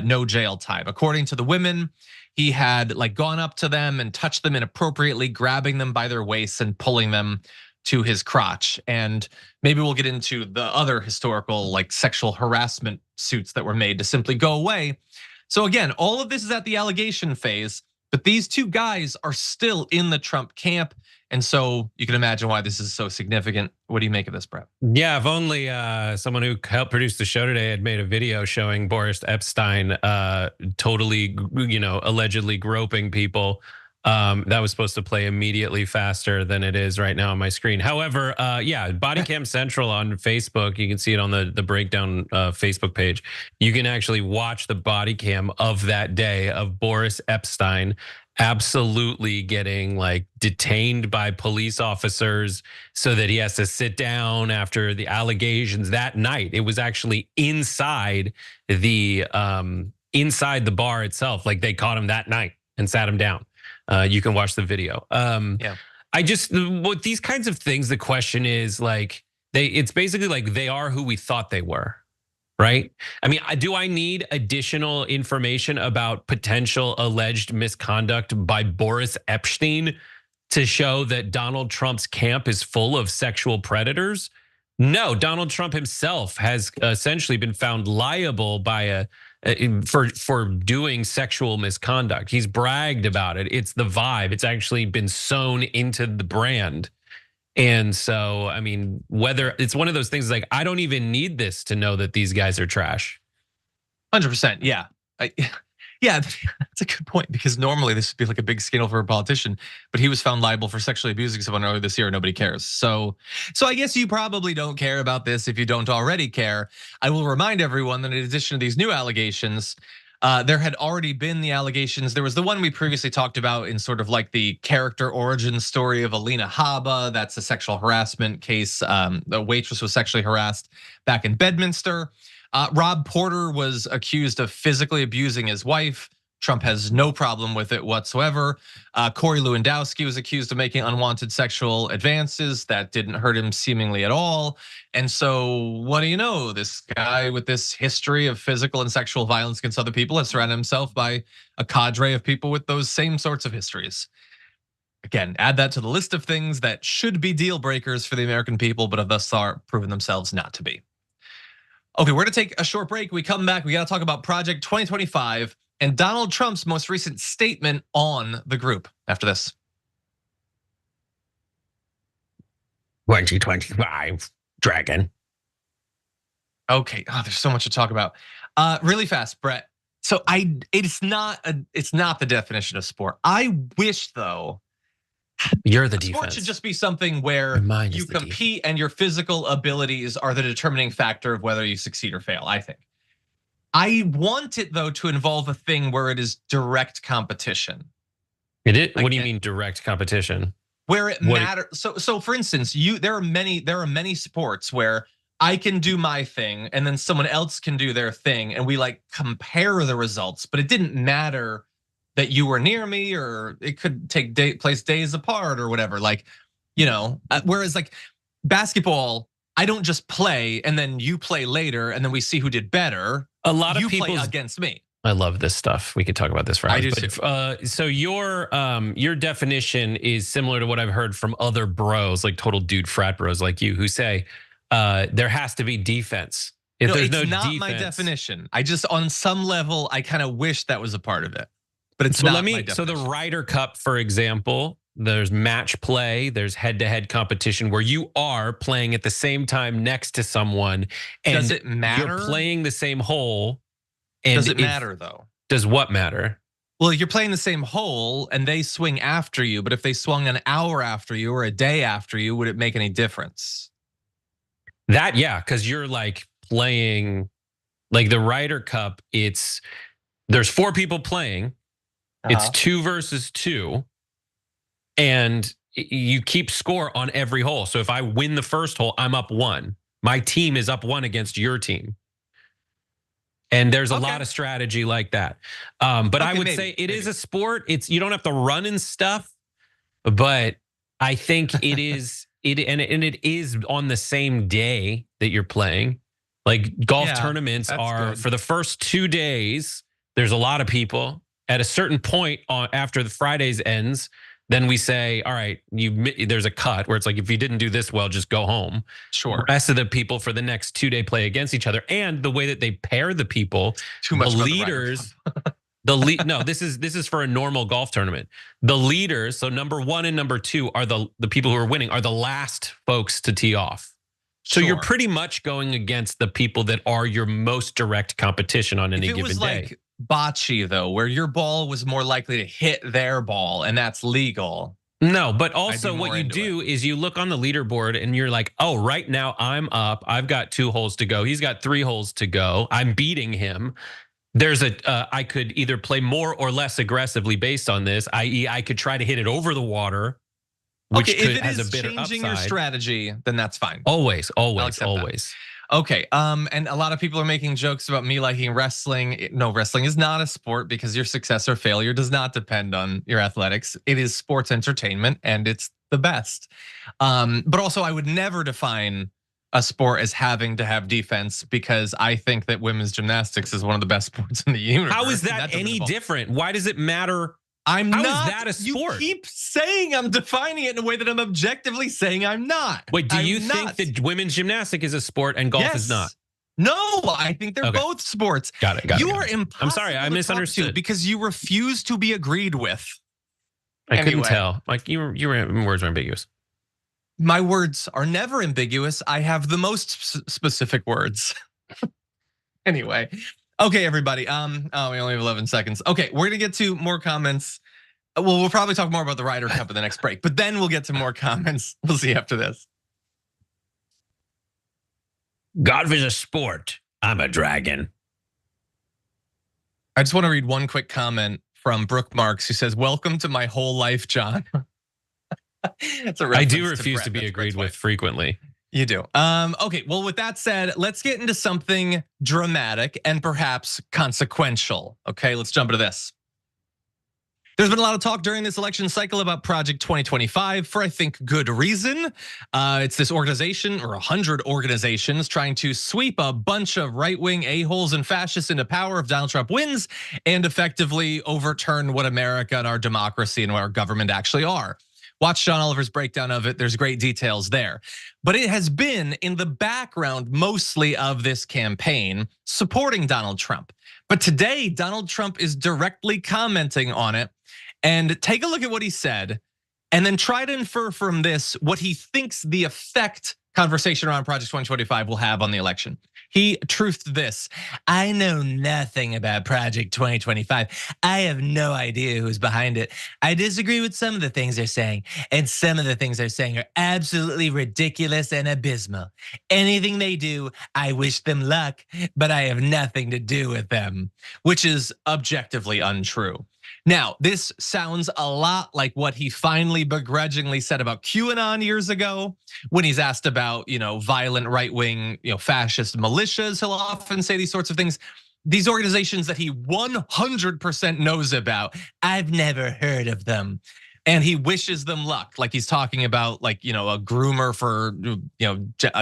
no jail time. According to the women, he had gone up to them and touched them inappropriately, grabbing them by their waists and pulling them to his crotch. And maybe we'll get into the other historical sexual harassment suits that were made to simply go away. So again, all of this is at the allegation phase, but these two guys are still in the Trump camp. And so you can imagine why this is so significant. What do you make of this, Brett? Yeah, if only someone who helped produce the show today had made a video showing Boris Epstein totally, allegedly groping people. That was supposed to play immediately faster than it is right now on my screen. However, yeah, Body Cam Central on Facebook, you can see it on the breakdown Facebook page. You can actually watch the body cam of that day of Boris Epstein absolutely getting detained by police officers so that he has to sit down after the allegations that night. It was actually inside the bar itself. They caught him that night and sat him down. You can watch the video. Yeah. With these kinds of things, the question is it's basically they are who we thought they were, right? I mean, do I need additional information about potential alleged misconduct by Boris Epstein to show that Donald Trump's camp is full of sexual predators? No, Donald Trump himself has essentially been found liable by for doing sexual misconduct. He's bragged about it. It's the vibe. It's actually been sewn into the brand. And so, I mean, whether it's one of those things I don't even need this to know that these guys are trash. 100%, yeah. Yeah, that's a good point, because normally this would be a big scandal for a politician, but he was found liable for sexually abusing someone earlier this year and nobody cares. So I guess you probably don't care about this if you don't already care. I will remind everyone that in addition to these new allegations, there had already been the allegations. There was the one we previously talked about in sort of the character origin story of Alina Habba. That's a sexual harassment case. The waitress was sexually harassed back in Bedminster. Rob Porter was accused of physically abusing his wife. Trump has no problem with it whatsoever. Corey Lewandowski was accused of making unwanted sexual advances. That didn't hurt him seemingly at all. And so what do you know? This guy with this history of physical and sexual violence against other people has surrounded himself by a cadre of people with those same sorts of histories. Again, add that to the list of things that should be deal breakers for the American people, but have thus far proven themselves not to be. Okay, we're gonna take a short break. We come back, we gotta talk about Project 2025 and Donald Trump's most recent statement on the group after this. 2025 Dragon. Okay, there's so much to talk about. Really fast, Brett. So it's not the definition of sport. I wish though, you're the defense. Sport should just be something where you compete and your physical abilities are the determining factor of whether you succeed or fail, I think. I want it though to involve a thing where it is direct competition. What do you mean direct competition? Where it matters. So for instance, there are many sports where I can do my thing and then someone else can do their thing and we compare the results, but it didn't matter that you were near me, or it could take place days apart or whatever. Whereas basketball, I don't just play and then you play later and then we see who did better. A lot of people play against me. I love this stuff. We could talk about this for hours. I do too. So your definition is similar to what I've heard from other bros, total dude frat bros like you, who say there has to be defense. If there's no not defense, my definition. I just, on some level, I kind of wish that was a part of it. But it's so not my definition. So the Ryder Cup, for example, there's match play, there's head-to-head competition where you are playing at the same time next to someone. And does it matter? You're playing the same hole. And does it matter though? Does what matter? Well, you're playing the same hole and they swing after you, but if they swung an hour after you or a day after you, would it make any difference? Yeah, because you're playing the Ryder Cup. There's 4 people playing. It's 2 versus 2, and you keep score on every hole. So if I win the first hole, I'm up 1. My team is up 1 against your team. And there's a lot of strategy like that. But I would say it is a sport. You don't have to run and stuff, but I think it is and it is on the same day that you're playing. Like golf tournaments are for the first 2 days. There's a lot of people. At a certain point after the Fridays ends, then we say, all right, there's a cut where it's like, if you didn't do this well, just go home. Sure. The rest of the people for the next 2-day play against each other, and the way that they pair the people, the leaders. No, this is for a normal golf tournament. The leaders, so number 1 and number 2 are the people who are winning, are the last folks to tee off. So you're pretty much going against the people that are your most direct competition on any given day. Like bocce though, where your ball was more likely to hit their ball, and that's legal. No, but also what you do is you look on the leaderboard and you're like, oh, right now I'm up. I've got 2 holes to go. He's got 3 holes to go. I'm beating him. There's I could either play more or less aggressively based on this, i.e. I could try to hit it over the water, which has a bit of upside. Changing your strategy, then that's fine. Always. Okay, and a lot of people are making jokes about me liking wrestling. No, wrestling is not a sport because your success or failure does not depend on your athletics. It is sports entertainment and it's the best. But also I would never define a sport as having to have defense because I think that women's gymnastics is one of the best sports in the universe. How is that any different? Why does it matter? How is that a sport? You keep saying I'm defining it in a way that I'm objectively saying I'm not. Wait, do you think that women's gymnastics is a sport and golf is not? No, I think they're both sports. Got it. You are impossible. I'm sorry, I misunderstood because you refuse to be agreed with. I couldn't tell. Like your words were ambiguous. My words are never ambiguous. I have the most specific words. Anyway. Okay, everybody. We only have 11 seconds. Okay, we're gonna get to more comments. Well, we'll probably talk more about the Ryder Cup in the next break, but then we'll get to more comments. We'll see after this. Golf is a sport. I'm a dragon. I just want to read one quick comment from Brooke Marks, who says, "Welcome to my whole life, John." I do refuse to be agreed with frequently. You do. Okay, well, with that said, let's get into something dramatic and perhaps consequential. Okay, let's jump into this. There's been a lot of talk during this election cycle about Project 2025 for, I think, good reason. It's this organization, or 100 organizations, trying to sweep a bunch of right-wing a-holes and fascists into power if Donald Trump wins and effectively overturn what America and our democracy and our government actually are. Watch John Oliver's breakdown of it. There's great details there. But it has been in the background mostly of this campaign supporting Donald Trump. But today, Donald Trump is directly commenting on it. And take a look at what he said and then try to infer from this what he thinks the effect conversation around Project 2025 will have on the election. He truthed this: "I know nothing about Project 2025. I have no idea who's behind it. I disagree with some of the things they're saying, and some of the things they're saying are absolutely ridiculous and abysmal. Anything they do, I wish them luck, but I have nothing to do with them," which is objectively untrue. Now, this sounds a lot like what he finally begrudgingly said about QAnon years ago when he's asked about, violent right-wing, fascist militias. He'll often say these sorts of things. These organizations that he 100% knows about, I've never heard of them. And he wishes them luck, like he's talking about a groomer for,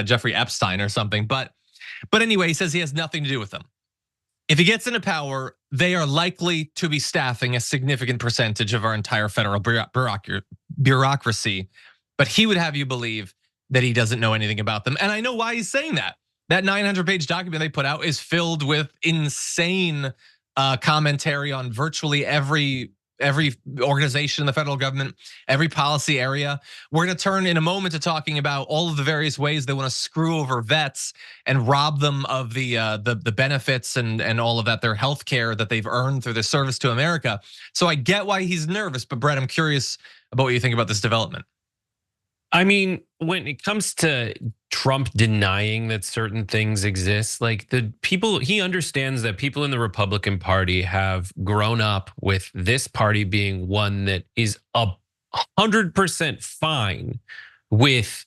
Jeffrey Epstein or something. But anyway, he says he has nothing to do with them. If he gets into power, they are likely to be staffing a significant percentage of our entire federal bureaucracy. But he would have you believe that he doesn't know anything about them. And I know why he's saying that. That 900-page document they put out is filled with insane commentary on virtually every organization in the federal government, every policy area. We're gonna turn in a moment to talking about all of the various ways they want to screw over vets and rob them of the benefits and all of that, their health care that they've earned through their service to America. So I get why he's nervous, but Brett, I'm curious about what you think about this development. I mean, when it comes to Trump denying that certain things exist, like he understands that people in the Republican Party have grown up with this party being one that is 100% fine with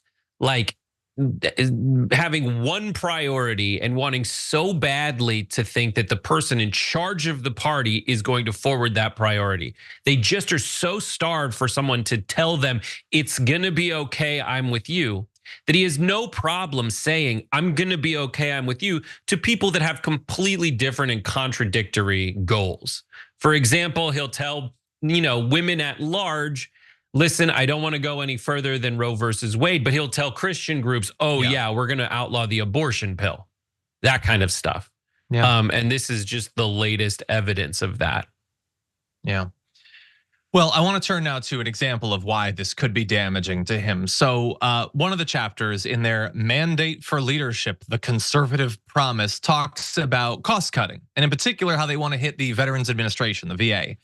having one priority and wanting so badly to think that the person in charge of the party is going to forward that priority. They just are so starved for someone to tell them it's gonna be okay, I'm with you, that he has no problem saying, I'm gonna be okay, I'm with you, to people that have completely different and contradictory goals. For example, he'll tell women at large, listen, I don't want to go any further than Roe versus Wade, but he'll tell Christian groups, oh yeah, we're going to outlaw the abortion pill, that kind of stuff. Yeah. And this is just the latest evidence of that. Yeah. Well, I want to turn now to an example of why this could be damaging to him. So one of the chapters in their Mandate for Leadership, the Conservative Promise, talks about cost cutting, and in particular, how they want to hit the Veterans Administration, the VA.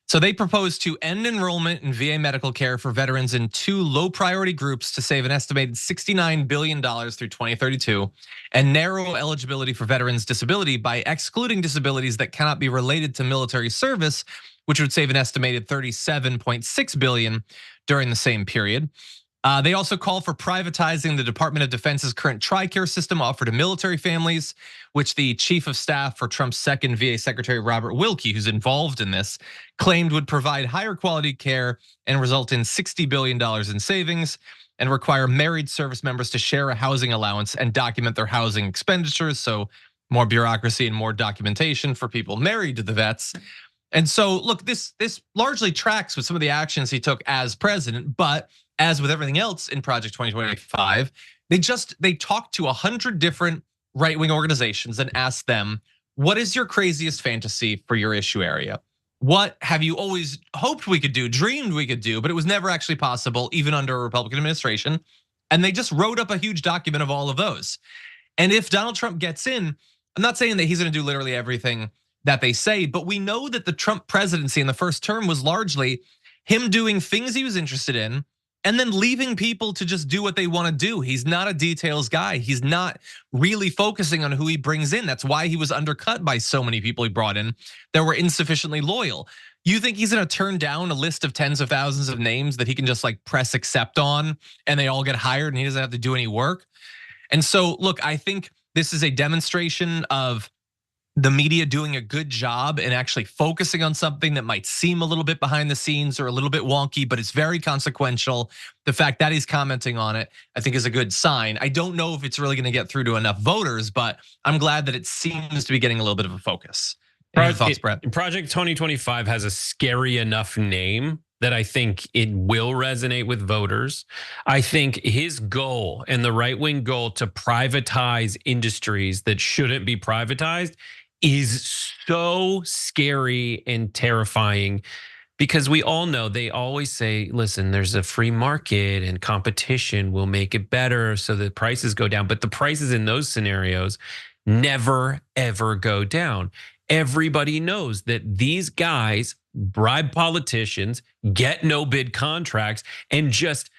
So they propose to end enrollment in VA medical care for veterans in 2 low priority groups to save an estimated $69 billion through 2032 and narrow eligibility for veterans' disability by excluding disabilities that cannot be related to military service, which would save an estimated $37.6 billion during the same period. They also call for privatizing the Department of Defense's current TRICARE system offered to military families, which the chief of staff for Trump's second VA secretary, Robert Wilkie, who's involved in this, claimed would provide higher quality care and result in $60 billion in savings, and require married service members to share a housing allowance and document their housing expenditures. So more bureaucracy and more documentation for people married to the vets. And so look, this largely tracks with some of the actions he took as president, but as with everything else in Project 2025, they talked to 100 different right-wing organizations and asked them, what is your craziest fantasy for your issue area? What have you always hoped we could do, dreamed we could do, but it was never actually possible, even under a Republican administration? And they just wrote up a huge document of all of those. And if Donald Trump gets in, I'm not saying that he's gonna do literally everything that they say, but we know that the Trump presidency in the first term was largely him doing things he was interested in and then leaving people to just do what they want to do. He's not a details guy. He's not really focusing on who he brings in. That's why he was undercut by so many people he brought in that were insufficiently loyal. You think he's gonna turn down a list of tens of thousands of names that he can just like press accept on and they all get hired and he doesn't have to do any work? And so look, I think this is a demonstration of the media doing a good job and actually focusing on something that might seem a little bit behind the scenes or a little bit wonky, but it's very consequential. The fact that he's commenting on it, I think, is a good sign. I don't know if it's really gonna get through to enough voters, but I'm glad that it seems to be getting a little bit of a focus. Thoughts, Brett? Project 2025 has a scary enough name that I think it will resonate with voters. I think his goal and the right-wing goal to privatize industries that shouldn't be privatized is so scary and terrifying, because we all know they always say, listen, there's a free market and competition will make it better so the prices go down. But the prices in those scenarios never, ever go down. Everybody knows that these guys bribe politicians, get no bid contracts, and just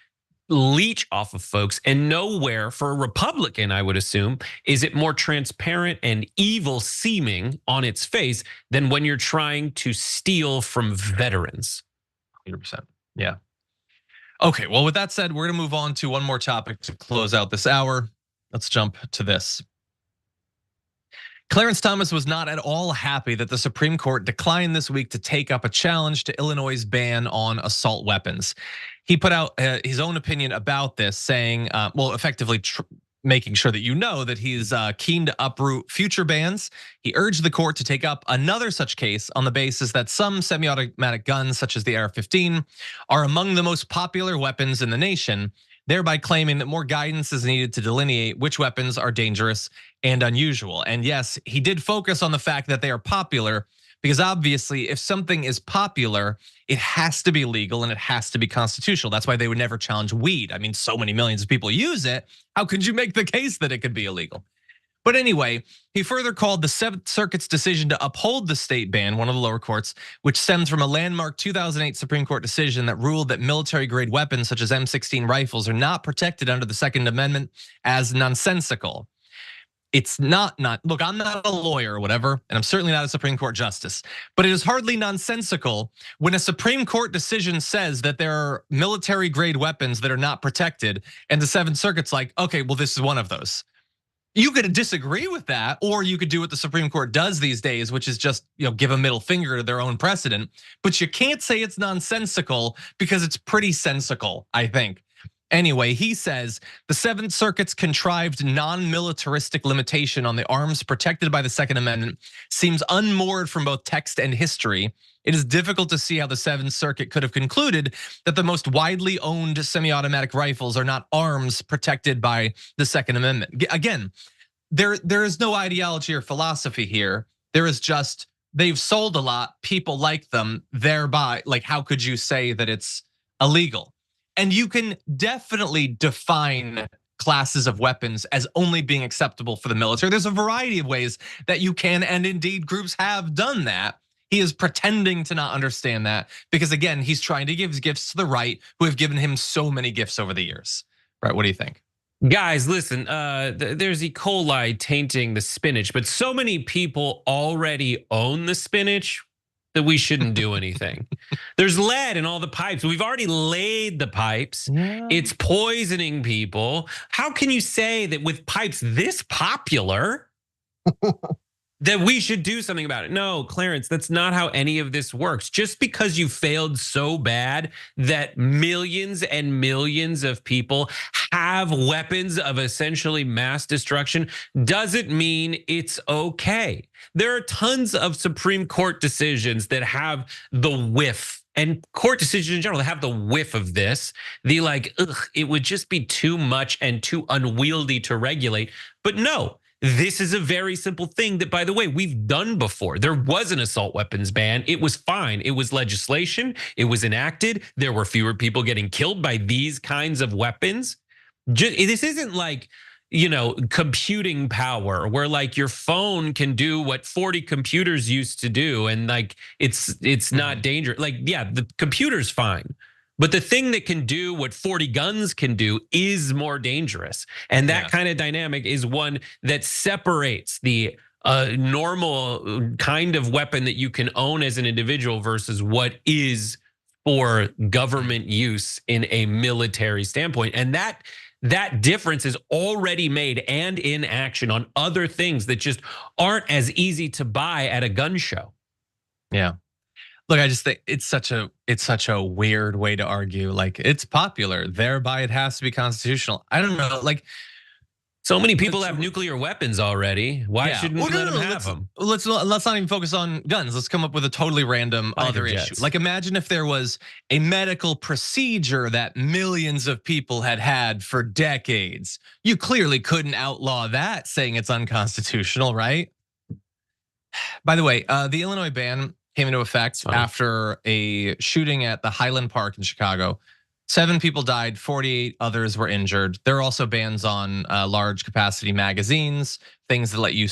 leech off of folks. And nowhere for a Republican, I would assume, is it more transparent and evil seeming on its face than when you're trying to steal from veterans. 100%. Yeah. Okay, well, with that said, we're gonna move on to one more topic to close out this hour. Let's jump to this. Clarence Thomas was not at all happy that the Supreme Court declined this week to take up a challenge to Illinois' ban on assault weapons. He put out his own opinion about this, saying, well, effectively making sure that you know that he's keen to uproot future bans. He urged the court to take up another such case on the basis that some semi-automatic guns, such as the AR-15, are among the most popular weapons in the nation, thereby claiming that more guidance is needed to delineate which weapons are dangerous and unusual. And yes, he did focus on the fact that they are popular, because obviously if something is popular, it has to be legal and it has to be constitutional. That's why they would never challenge weed. I mean, so many millions of people use it. How could you make the case that it could be illegal? But anyway, he further called the Seventh Circuit's decision to uphold the state ban, one of the lower courts, which stems from a landmark 2008 Supreme Court decision that ruled that military-grade weapons such as M16 rifles are not protected under the Second Amendment, as nonsensical. it's not look, I'm not a lawyer or whatever, and I'm certainly not a Supreme Court justice, but it is hardly nonsensical when a Supreme Court decision says that there are military grade weapons that are not protected, and the Seventh Circuit's like, okay, well, this is one of those. You could disagree with that, or you could do what the Supreme Court does these days, which is just give a middle finger to their own precedent. But you can't say it's nonsensical because it's pretty sensical, I think. Anyway, he says the Seventh Circuit's contrived non-militaristic limitation on the arms protected by the Second Amendment seems unmoored from both text and history. It is difficult to see how the Seventh Circuit could have concluded that the most widely owned semi-automatic rifles are not arms protected by the Second Amendment. Again, there is no ideology or philosophy here. There is just, they've sold a lot, people like them, thereby, like, how could you say that it's illegal? And you can definitely define classes of weapons as only being acceptable for the military. There's a variety of ways that you can, and indeed groups have done that. He is pretending to not understand that because, again, he's trying to give gifts to the right who have given him so many gifts over the years. Right, what do you think? Guys, listen, there's E. coli tainting the spinach, but so many people already own the spinach that we shouldn't do anything. There's lead in all the pipes. We've already laid the pipes. Yeah. It's poisoning people. How can you say that with pipes this popular that we should do something about it? No, Clarence, that's not how any of this works. Just because you failed so bad that millions and millions of people have weapons of essentially mass destruction doesn't mean it's okay. There are tons of Supreme Court decisions that have the whiff, and court decisions in general that have the whiff of this. The like, it would just be too much and too unwieldy to regulate. But no, this is a very simple thing that, by the way, we've done before. There was an assault weapons ban. It was fine. It was legislation. It was enacted. There were fewer people getting killed by these kinds of weapons. This isn't like, computing power where like your phone can do what 40 computers used to do. And like, it's not dangerous. Like, yeah, the computer's fine. But the thing that can do what 40 guns can do is more dangerous. And that kind of dynamic is one that separates the normal kind of weapon that you can own as an individual versus what is for government use in a military standpoint. And that difference is already made and in action on other things that just aren't as easy to buy at a gun show. Yeah. Look, I just think it's such a weird way to argue. Like, it's popular, thereby it has to be constitutional. I don't know, like, so many people have nuclear weapons already. Why shouldn't we let them have them? Let's not even focus on guns. Let's come up with a totally random other issue. Like, imagine if there was a medical procedure that millions of people had for decades. You clearly couldn't outlaw that, saying it's unconstitutional, right? By the way, the Illinois ban came into effect after a shooting at the Highland Park in Chicago. 7 people died, 48 others were injured. There are also bans on large capacity magazines, things that let you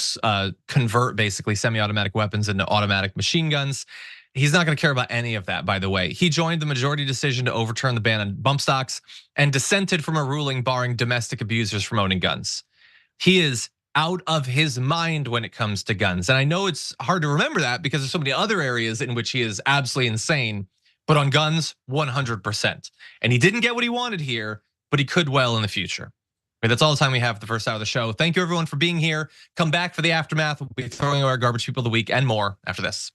convert basically semi-automatic weapons into automatic machine guns. He's not gonna care about any of that, by the way. He joined the majority decision to overturn the ban on bump stocks and dissented from a ruling barring domestic abusers from owning guns. He is out of his mind when it comes to guns. And I know it's hard to remember that because there's so many other areas in which he is absolutely insane. But on guns, 100%. And he didn't get what he wanted here, but he could well in the future. Okay, that's all the time we have for the first hour of the show. Thank you everyone for being here. Come back for the aftermath. We'll be throwing away our garbage people of the week and more after this.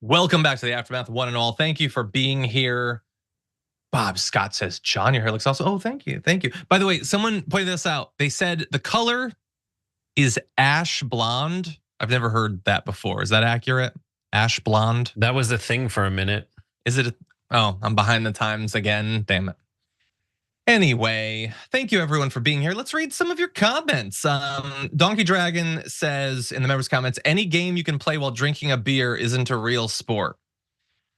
Welcome back to the Aftermath, one and all. Thank you for being here. Bob Scott says, John, your hair looks awesome. Oh, thank you, thank you. By the way, someone pointed this out. They said the color is ash blonde. I've never heard that before. Is that accurate? Ash blonde? That was a thing for a minute. Is it? Oh, I'm behind the times again. Damn it. Anyway, thank you everyone for being here. Let's read some of your comments. Donkey Dragon says in the members' comments, any game you can play while drinking a beer isn't a real sport.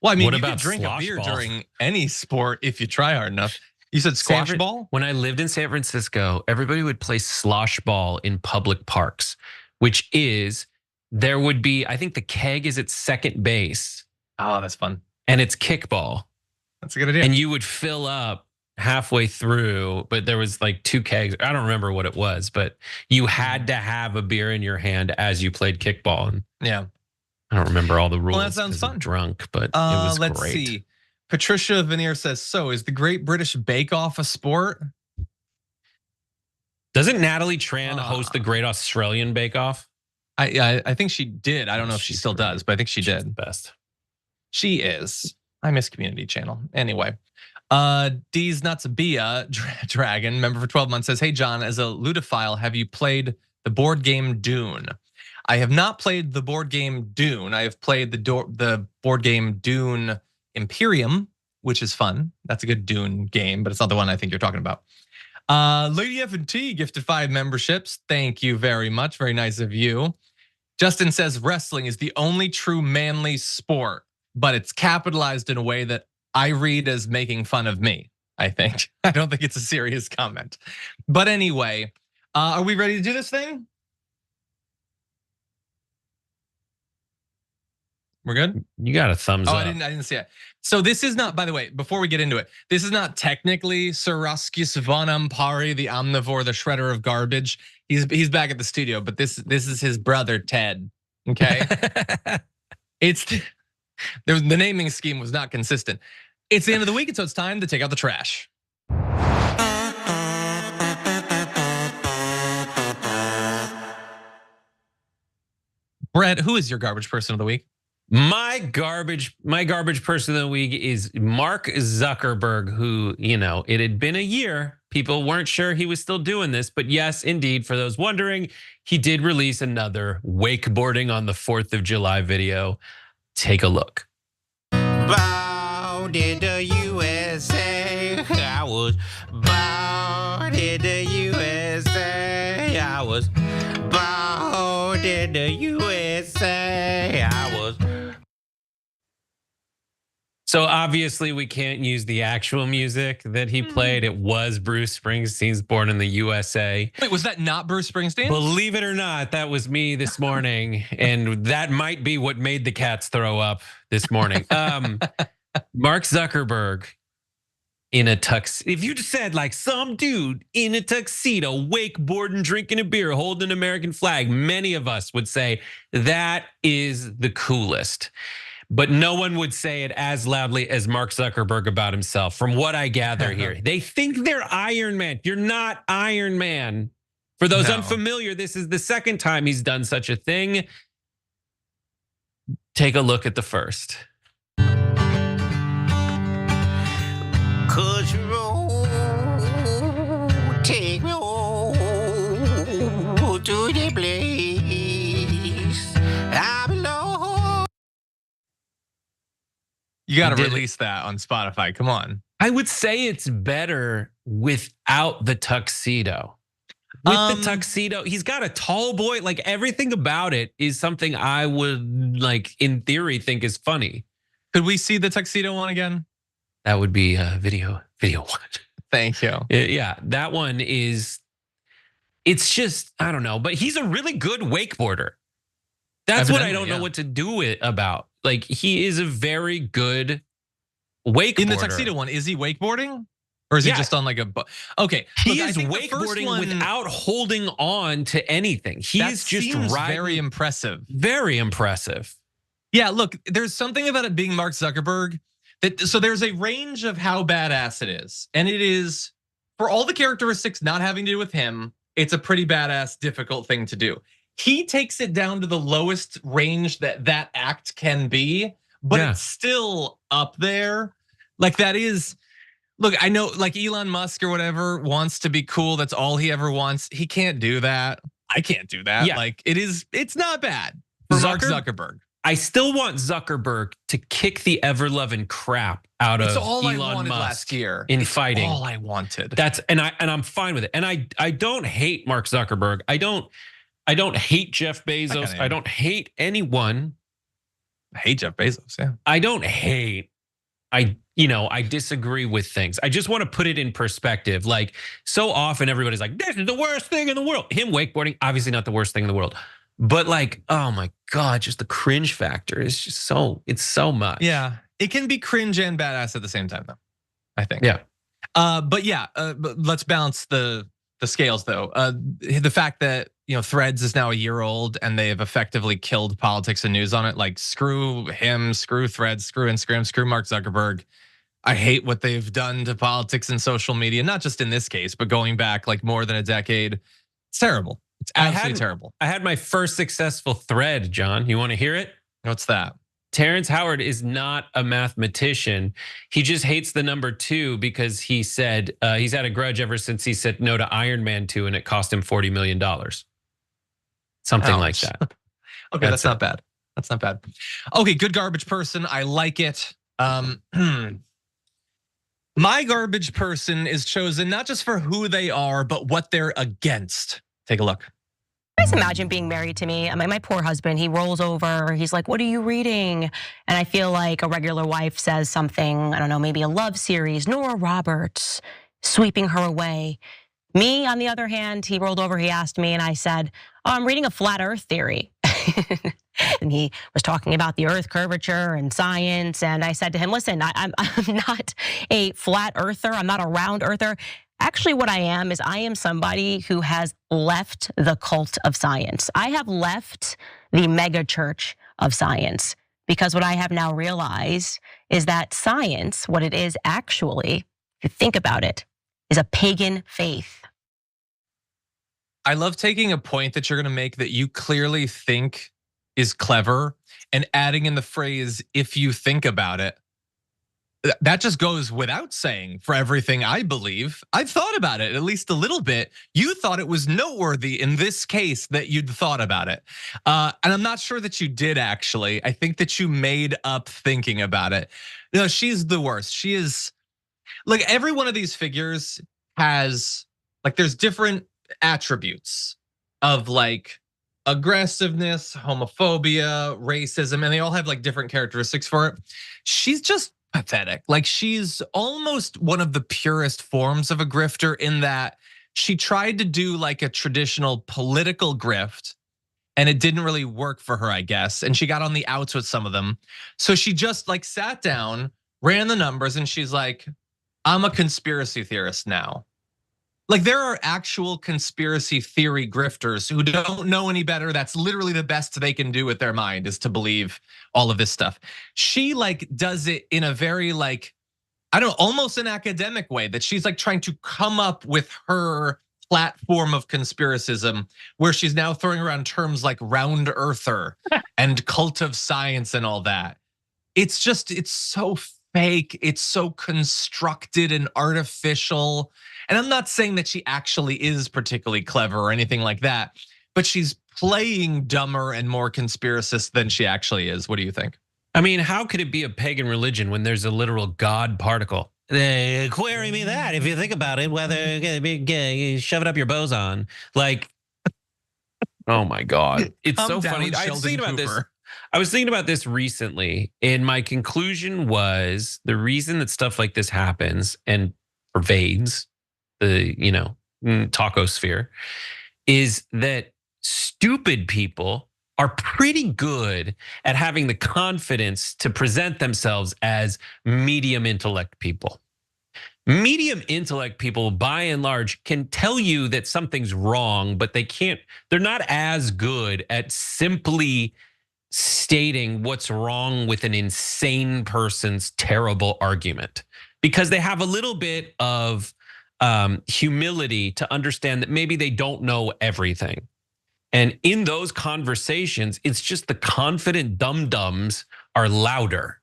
Well, I mean, you can drink a beer during any sport if you try hard enough. You said squash ball? When I lived in San Francisco, everybody would play slosh ball in public parks, which is, there would be, I think the keg is at second base. Oh, that's fun. And it's kickball. That's a good idea. And you would fill up halfway through, but there was like 2 kegs. I don't remember what it was, but you had to have a beer in your hand as you played kickball. And yeah. I don't remember all the rules. Well, that sounds fun. I'm drunk, but it was let's great. See. Patricia Veneer says, so is the Great British Bake Off a sport? Doesn't Natalie Tran host the Great Australian Bake Off? I think she did. I don't know if she still does, but I think she did. The best. She is. I miss Community Channel. Anyway. D's Nuts Bia Dragon, member for 12 months, says, hey John, as a ludophile, have you played the board game Dune? I have not played the board game Dune. I have played the board game Dune Imperium, which is fun. That's a good Dune game, but it's not the one I think you're talking about. Lady F&T gifted 5 memberships. Thank you very much. Very nice of you. Justin says wrestling is the only true manly sport, but it's capitalized in a way that I read as making fun of me, I think. I don't think it's a serious comment. But anyway, are we ready to do this thing? We're good? You got a thumbs up. I didn't see it. So this is not, by the way, before we get into it, this is not technically Saraskis von Ampari, the omnivore, the shredder of garbage. He's back at the studio, but this is his brother, Ted, okay? The naming scheme was not consistent. It's the end of the week, and so it's time to take out the trash. Brett, who is your garbage person of the week? My garbage person of the week is Mark Zuckerberg, who, it had been a year. People weren't sure he was still doing this, but yes, indeed, for those wondering, he did release another wakeboarding on the 4th of July video. Take a look. Born in the USA, I was born in the USA, I was born in the USA, I was. So obviously we can't use the actual music that he played. It was Bruce Springsteen's Born in the USA. Wait, was that not Bruce Springsteen? Believe it or not, that was me this morning. And that might be what made the cats throw up this morning. Mark Zuckerberg in a tux. If you just said like some dude in a tuxedo, wakeboarding, drinking a beer, holding an American flag, many of us would say that is the coolest. But no one would say it as loudly as Mark Zuckerberg about himself, from what I gather here. They think they're Iron Man. You're not Iron Man. For those unfamiliar, this is the second time he's done such a thing. Take a look at the first. Cause roll, take me home to the place I belong. You got to release that on Spotify. Come on. I would say it's better without the tuxedo. With the tuxedo, he's got a tall boy. Like everything about it is something I would like in theory think is funny. Could we see the tuxedo one again? That would be video one. Thank you. Yeah, that one is, it's just, I don't know, but he's a really good wakeboarder. That's what I don't know what to do it about. Like he is a very good wakeboarder. In the tuxedo one, is he wakeboarding? Or is he just on like a boat? Okay. He is wakeboarding without holding on to anything. He is just riding. Very impressive. Very impressive. Yeah, look, there's something about it being Mark Zuckerberg. So there's a range of how badass it is. And it is, for all the characteristics not having to do with him, it's a pretty badass, difficult thing to do. He takes it down to the lowest range that act can be but it's still up there. Like that is, look, I know like Elon Musk or whatever wants to be cool. That's all he ever wants. He can't do that. I can't do that. Yeah. Like it's not bad for Mark Zuckerberg. I still want Zuckerberg to kick the ever-loving crap out of Elon Musk last year in fighting. All I wanted. That's and I'm fine with it. And I don't hate Mark Zuckerberg. I don't hate Jeff Bezos. I don't hate anyone. I hate Jeff Bezos. Yeah. I don't hate. I disagree with things. I just want to put it in perspective. Like so often everybody's like, this is the worst thing in the world. Him wakeboarding, obviously not the worst thing in the world. But like, oh my God, just the cringe factor is just it's so much. Yeah, it can be cringe and badass at the same time though, I think. Yeah. But yeah, but let's balance the scales though. The fact that, Threads is now a year old and they have effectively killed politics and news on it. Like screw him, screw Threads, screw Instagram, screw Mark Zuckerberg. I hate what they've done to politics and social media, not just in this case, but going back like more than a decade. It's terrible. It's absolutely terrible. I had my first successful thread, John. You want to hear it? What's that? Terrence Howard is not a mathematician. He just hates the number 2 because he said he's had a grudge ever since he said no to Iron Man 2 and it cost him $40 million. Something like that. Okay, that's not bad. That's not bad. Okay, good garbage person. I like it. My garbage person is chosen not just for who they are, but what they're against. Take a look. Just imagine being married to me. I mean, my poor husband, he rolls over. He's like, what are you reading? And I feel like a regular wife says something, I don't know, maybe a love series, Nora Roberts, sweeping her away. Me, on the other hand, he rolled over, he asked me, and I said, oh, I'm reading a flat earth theory. And he was talking about the earth curvature and science. And I said to him, listen, I'm not a flat earther. I'm not a round earther. Actually, what I am is I am somebody who has left the cult of science. I have left the mega church of science because what I have now realized is that science, what it is actually, if you think about it, is a pagan faith. I love taking a point that you're gonna make that you clearly think is clever and adding in the phrase, if you think about it. That just goes without saying for everything I believe. I thought about it at least a little bit. You thought it was noteworthy in this case that you'd thought about it. And I'm not sure that you did actually. I think that you made up thinking about it. She's the worst. She is, like every one of these figures has, like there's different attributes of like aggressiveness, homophobia, racism, and they all have like different characteristics for it. She's just pathetic. Like she's almost one of the purest forms of a grifter in that she tried to do like a traditional political grift and it didn't really work for her, I guess. And she got on the outs with some of them. So she just like sat down, ran the numbers, and she's like, I'm a conspiracy theorist now. Like there are actual conspiracy theory grifters who don't know any better. That's literally the best they can do with their mind is to believe all of this stuff. She like does it in a very like, I don't know, almost an academic way that she's like trying to come up with her platform of conspiracism where she's now throwing around terms like round earther and cult of science and all that. It's just, it's so fake. It's so constructed and artificial. And I'm not saying that she actually is particularly clever or anything like that, but she's playing dumber and more conspiracist than she actually is. What do you think? I mean, how could it be a pagan religion when there's a literal God particle? Query me that if you think about it, whether shove it up your boson. Like, oh my God. It's so funny. I was thinking about this. I was thinking about this recently, and my conclusion was the reason that stuff like this happens and pervades the taco sphere is that stupid people are pretty good at having the confidence to present themselves as medium intellect people. Medium intellect people, by and large, can tell you that something's wrong, but they're not as good at simply stating what's wrong with an insane person's terrible argument, because they have a little bit of humility to understand that maybe they don't know everything. And in those conversations, it's just the confident dum-dums are louder.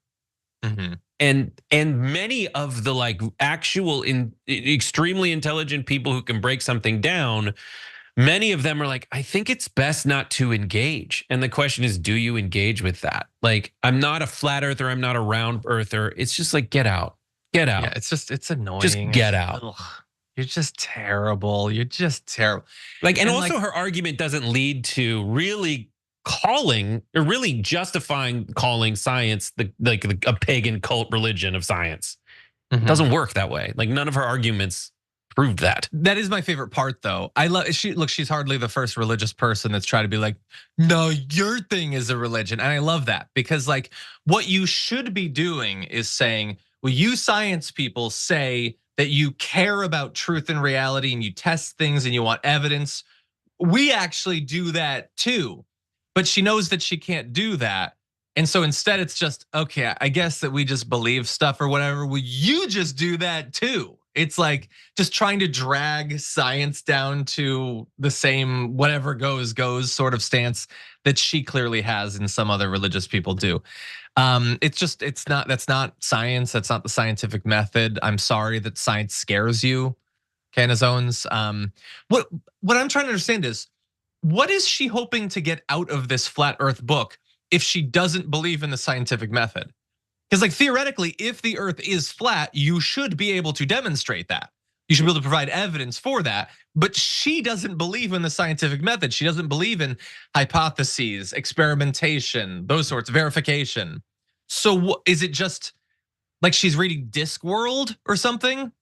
Mm-hmm. And many of the like actual extremely intelligent people who can break something down, many of them are like, I think it's best not to engage. And the question is, do you engage with that? Like, I'm not a flat earther, I'm not a round earther. It's just like, get out. Get out. Yeah, it's annoying. Just get out. Ugh, you're just terrible. You're just terrible. Like, and also her argument doesn't lead to really calling or really justifying calling science a pagan cult religion of science. It doesn't work that way. Like, none of her arguments proved that. That is my favorite part, though. I love she's hardly the first religious person that's trying to be like, no, your thing is a religion. And I love that, because like what you should be doing is saying, well, you science people say that you care about truth and reality and you test things and you want evidence. We actually do that too. But she knows that she can't do that. And so instead it's just, okay, I guess that we just believe stuff or whatever. Well, you just do that too. It's like just trying to drag science down to the same whatever goes sort of stance that she clearly has and some other religious people do. That's not science. That's not the scientific method. I'm sorry that science scares you, Canazones. What I'm trying to understand is, what is she hoping to get out of this flat earth book if she doesn't believe in the scientific method? Because like theoretically, if the earth is flat, you should be able to demonstrate that. You should be able to provide evidence for that. But she doesn't believe in the scientific method. She doesn't believe in hypotheses, experimentation, those sorts, verification. So is it just like she's reading Discworld or something?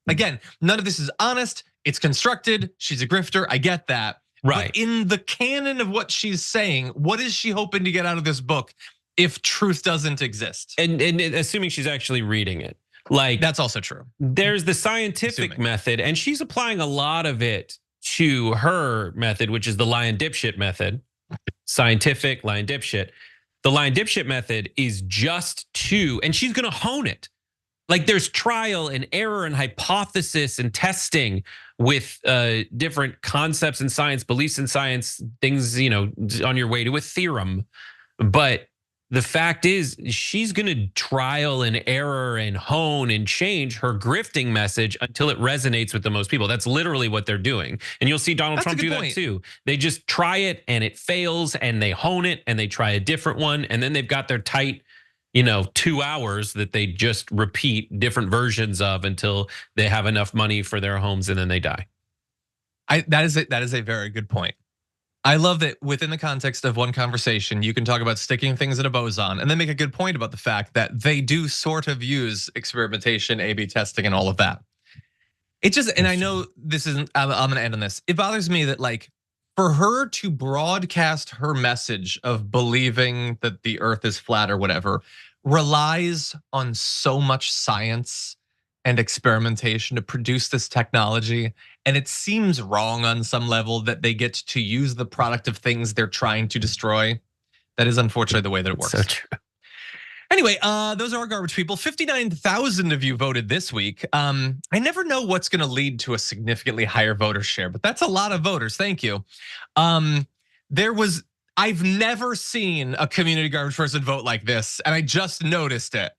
Again, none of this is honest. It's constructed. She's a grifter. I get that. Right. But in the canon of what she's saying, what is she hoping to get out of this book if truth doesn't exist? And assuming she's actually reading it. Like, that's also true. There's the scientific method, and she's applying a lot of it to her method, which is the lie and dipshit method. Scientific, lie and dipshit. The lie and dipshit method is just to, and she's gonna hone it. Like, there's trial and error and hypothesis and testing with different concepts in science, beliefs in science, things, on your way to a theorem. But the fact is, she's gonna trial and error and hone and change her grifting message until it resonates with the most people. That's literally what they're doing. And you'll see Donald Trump do that too. They just try it and it fails, and they hone it and they try a different one. And then they've got their tight, 2 hours that they just repeat different versions of until they have enough money for their homes, and then they die. That is a very good point. I love that within the context of one conversation, you can talk about sticking things in a boson and then make a good point about the fact that they do sort of use experimentation, A/B testing, and all of that. It just, and I know this isn't, I'm gonna end on this. It bothers me that like, for her to broadcast her message of believing that the earth is flat or whatever relies on so much science and experimentation to produce this technology. And it seems wrong on some level that they get to use the product of things they're trying to destroy. That is unfortunately the way that it works. So true. Anyway, those are our garbage people. 59,000 of you voted this week. I never know what's gonna lead to a significantly higher voter share, but that's a lot of voters, thank you. I've never seen a community garbage person vote like this, and I just noticed it.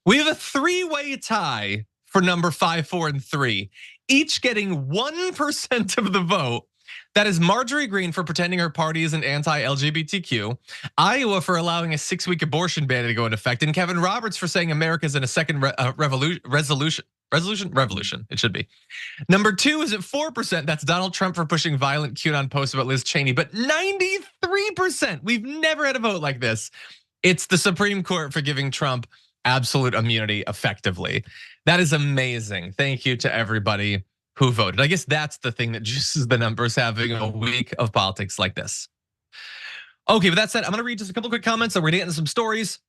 We have a 3-way tie for number 5, 4, and 3, each getting 1% of the vote. That is Marjorie Greene for pretending her party isn't anti-LGBTQ, Iowa for allowing a 6-week abortion ban to go into effect, and Kevin Roberts for saying America's in a second revolution. It should be. Number 2 is at 4%. That's Donald Trump for pushing violent QAnon posts about Liz Cheney. But 93%. We've never had a vote like this. It's the Supreme Court for giving Trump absolute immunity effectively. That is amazing. Thank you to everybody who voted. I guess that's the thing that juices the numbers, having a week of politics like this. Okay, with that said, I'm gonna read just a couple quick comments, and we're gonna get into some stories.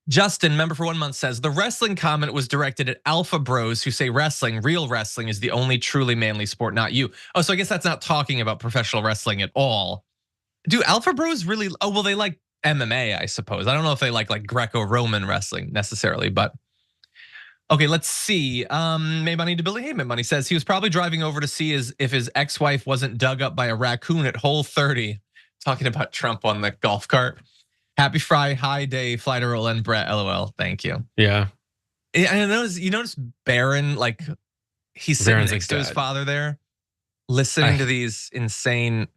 Justin, member for 1 month, says the wrestling comment was directed at alpha bros who say real wrestling is the only truly manly sport, not you. Oh, so I guess that's not talking about professional wrestling at all. Do alpha bros really? Oh, well, they like MMA, I suppose. I don't know if they like Greco-Roman wrestling necessarily, but okay, let's see. May money to Billy Heyman. Money says he was probably driving over to see if his ex-wife wasn't dug up by a raccoon at hole 30. Talking about Trump on the golf cart. Happy High Day, Flightarola and Brett, LOL. Thank you. Yeah. And you notice Barron, like he's sitting Barron's next like to his that. father there, listening to these insane.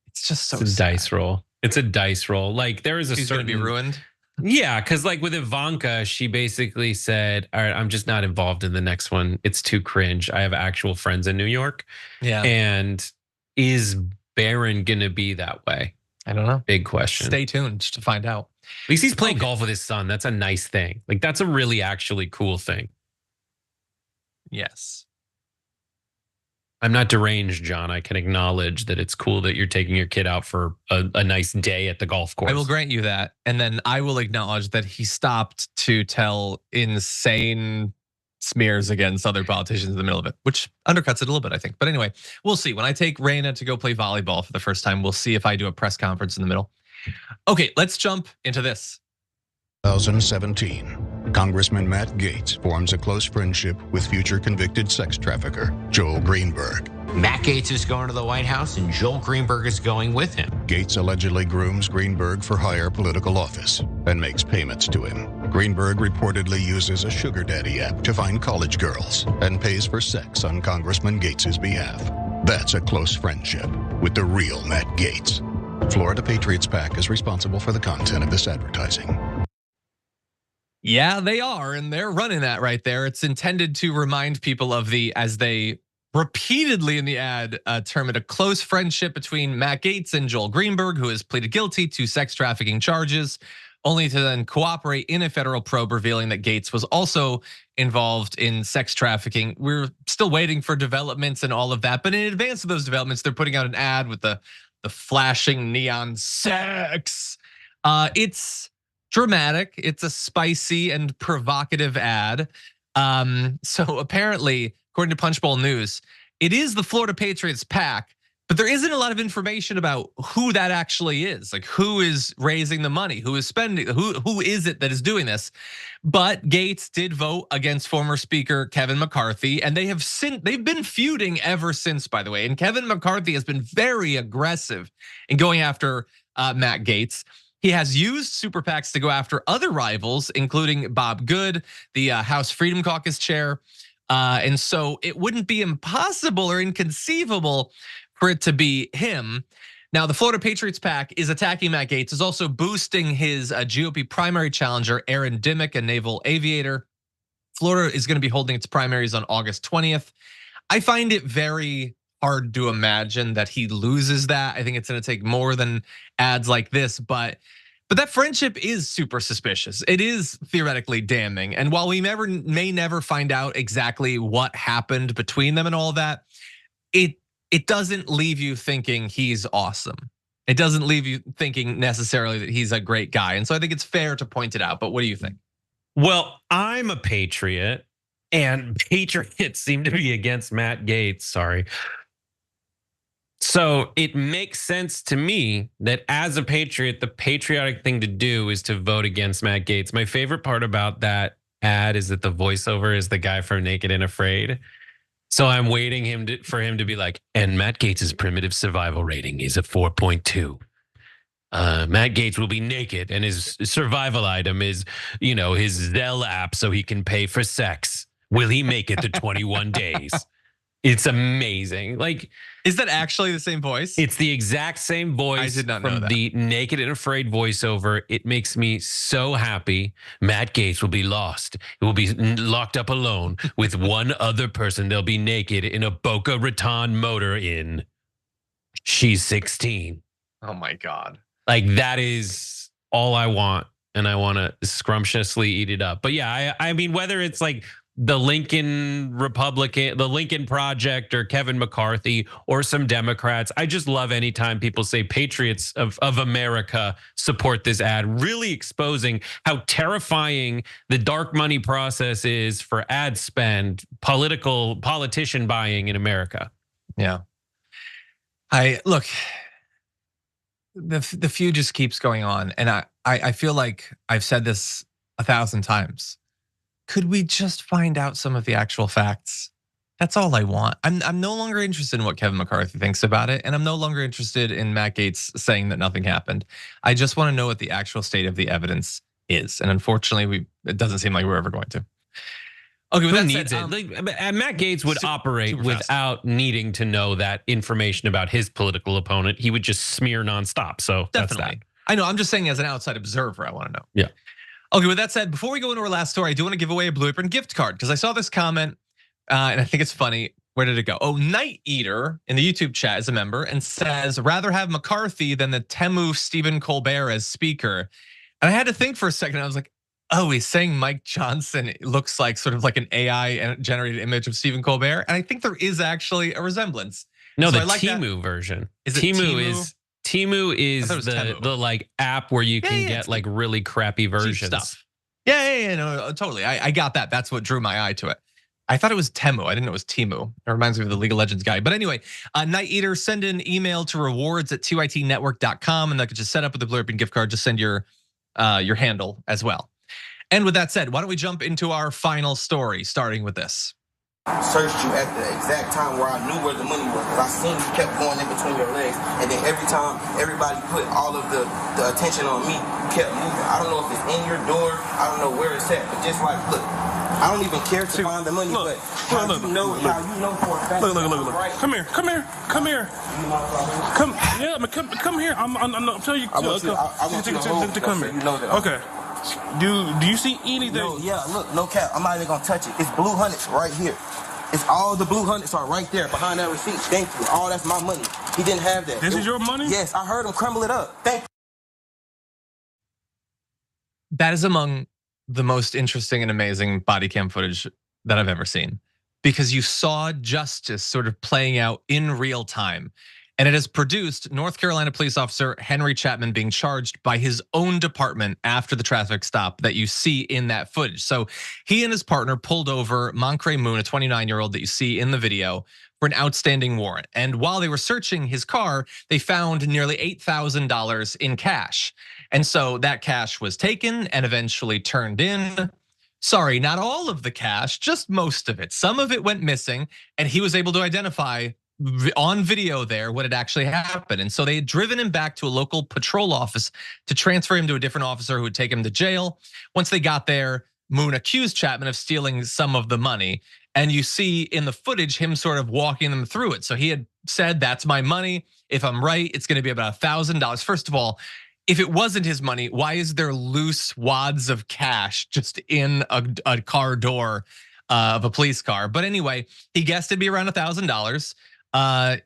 It's just so It's a sad. dice roll. It's a dice roll. Like there is a He's certain gonna be ruined. Yeah, because like with Ivanka, she basically said, all right, I'm just not involved in the next one. It's too cringe. I have actual friends in New York. Yeah. And is Barron gonna be that way? I don't know. Big question. Stay tuned to find out. At least he's playing golf with his son. That's a nice thing. Like that's a really actually cool thing. Yes. I'm not deranged, John. I can acknowledge that it's cool that you're taking your kid out for a nice day at the golf course. I will grant you that. And then I will acknowledge that he stopped to tell insane smears against other politicians in the middle of it, which undercuts it a little bit, I think. But anyway, we'll see. When I take Raina to go play volleyball for the first time, we'll see if I do a press conference in the middle. Okay, let's jump into this. 2017, Congressman Matt Gaetz forms a close friendship with future convicted sex trafficker Joel Greenberg. Matt Gaetz is going to the White House and Joel Greenberg is going with him. Gaetz allegedly grooms Greenberg for higher political office and makes payments to him. Greenberg reportedly uses a sugar daddy app to find college girls and pays for sex on Congressman Gaetz's behalf. That's a close friendship with the real Matt Gaetz. Florida Patriots PAC is responsible for the content of this advertising. Yeah, they are, and they're running that right there. It's intended to remind people of the, as they repeatedly in the ad term it, a close friendship between Matt Gaetz and Joel Greenberg, who has pleaded guilty to sex trafficking charges, only to then cooperate in a federal probe revealing that Gaetz was also involved in sex trafficking. We're still waiting for developments and all of that, but in advance of those developments, they're putting out an ad with the flashing neon sex. It's dramatic. It's a spicy and provocative ad. So apparently, according to Punchbowl News, it is the Florida Patriots PAC, but there isn't a lot of information about who that actually is. Like who is raising the money, who is spending, who is it that is doing this? But Gaetz did vote against former Speaker Kevin McCarthy, and they've been feuding ever since, by the way. And Kevin McCarthy has been very aggressive in going after Matt Gaetz. He has used super PACs to go after other rivals, including Bob Good, the House Freedom Caucus chair. And so it wouldn't be impossible or inconceivable for it to be him. Now, the Florida Patriots PAC is attacking Matt Gaetz, is also boosting his GOP primary challenger, Aaron Dimmick, a naval aviator. Florida is gonna be holding its primaries on August 20th. I find it very hard to imagine that he loses that. I think it's gonna take more than ads like this, but that friendship is super suspicious. It is theoretically damning. And while we may never find out exactly what happened between them and all that, it doesn't leave you thinking he's awesome. It doesn't leave you thinking necessarily that he's a great guy. And so I think it's fair to point it out, but what do you think? Well, I'm a patriot and patriots seem to be against Matt Gaetz, sorry. So it makes sense to me that as a patriot, the patriotic thing to do is to vote against Matt Gaetz. My favorite part about that ad is that the voiceover is the guy from Naked and Afraid. So I'm waiting for him to be like, and Matt Gaetz's primitive survival rating is a 4.2. Matt Gaetz will be naked and his survival item is, his Zelle app so he can pay for sex. Will he make it to 21 days? It's amazing. Like, is that actually the same voice? It's the exact same voice. I did not know from that. The Naked and Afraid voiceover. It makes me so happy. Matt Gaetz will be lost. He will be locked up alone with one other person. They'll be naked in a Boca Raton motor inn. She's 16. Oh my God. Like that is all I want. And I want to scrumptiously eat it up. But yeah, I mean, whether it's like the Lincoln Republican, the Lincoln Project, or Kevin McCarthy, or some Democrats. I just love anytime people say patriots of America support this ad, really exposing how terrifying the dark money process is for ad spend, politician buying in America. Yeah. Look, the feud just keeps going on. And I feel like I've said this 1,000 times. Could we just find out some of the actual facts? That's all I want. I'm no longer interested in what Kevin McCarthy thinks about it, and I'm no longer interested in Matt Gaetz saying that nothing happened. I just want to know what the actual state of the evidence is, and unfortunately, it doesn't seem like we're ever going to. Okay, with Who that needs said, it? Matt Gaetz would operate without needing to know that information about his political opponent. He would just smear nonstop. So definitely. That's that. I know. I'm just saying, as an outside observer, I want to know. Yeah. Okay, with that said, before we go into our last story, I do want to give away a Blue Apron gift card because I saw this comment. And I think it's funny. Where did it go? Oh, Night Eater in the YouTube chat is a member and says, rather have McCarthy than the Temu Stephen Colbert as speaker. And I had to think for a second. I was like, oh, he's saying Mike Johnson looks like sort of like an AI generated image of Stephen Colbert. And I think there is actually a resemblance. No, so the Temu version. Temu is the like app where you can get like really crappy versions. Stuff. Yeah, no, totally. I got that. That's what drew my eye to it. I thought it was Temu. I didn't know it was Temu. It reminds me of the League of Legends guy. But anyway, Night Eater, send an email to rewards@tytnetwork.com, and that could just set up with the Blue Apron gift card. Just send your handle as well. And with that said, why don't we jump into our final story, starting with this. Searched you at the exact time where I knew where the money was, because I seen you kept going in between your legs, and then every time everybody put all of the attention on me, you kept moving. I don't know if it's in your door, I don't know where it's at, but just like, look, I don't even care to find the money, but how you know for a fact. Look. Right. Come here. Come here. Come here. I'm telling you. I want to come here. You know that. Okay. Do you see anything? No, yeah, look, no cap. I'm not even gonna touch it. It's blue hundreds right here. It's all the blue hundreds are right there behind that receipt. Thank you. All that's my money. He didn't have that. This is your money? Yes, I heard him crumble it up. Thank you. That is among the most interesting and amazing body cam footage that I've ever seen, because you saw justice sort of playing out in real time. And it has produced North Carolina police officer Henry Chapman being charged by his own department after the traffic stop that you see in that footage. So he and his partner pulled over Moncray Moon, a 29-year-old that you see in the video, for an outstanding warrant. And while they were searching his car, they found nearly $8,000 in cash. And so that cash was taken and eventually turned in. Sorry, not all of the cash, just most of it. Some of it went missing, and he was able to identify on video there what had actually happened. And so they had driven him back to a local patrol office to transfer him to a different officer who would take him to jail. Once they got there, Moon accused Chapman of stealing some of the money. And you see in the footage him sort of walking them through it. So he had said, that's my money. If I'm right, it's gonna be about $1,000. First of all, if it wasn't his money, why is there loose wads of cash just in a car door of a police car? But anyway, he guessed it'd be around $1,000.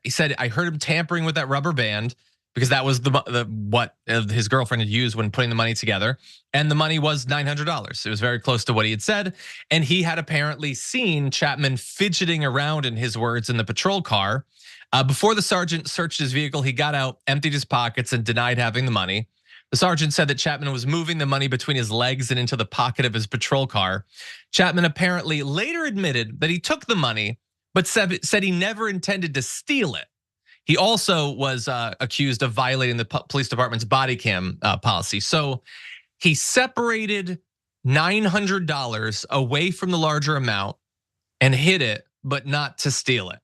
He said, I heard him tampering with that rubber band because that was what his girlfriend had used when putting the money together. And the money was $900. It was very close to what he had said. And he had apparently seen Chapman fidgeting around, in his words, in the patrol car. Before the sergeant searched his vehicle, he got out, emptied his pockets, and denied having the money. The sergeant said that Chapman was moving the money between his legs and into the pocket of his patrol car. Chapman apparently later admitted that he took the money, but said he never intended to steal it. He also was accused of violating the police department's body cam policy. So he separated $900 away from the larger amount and hid it, but not to steal it.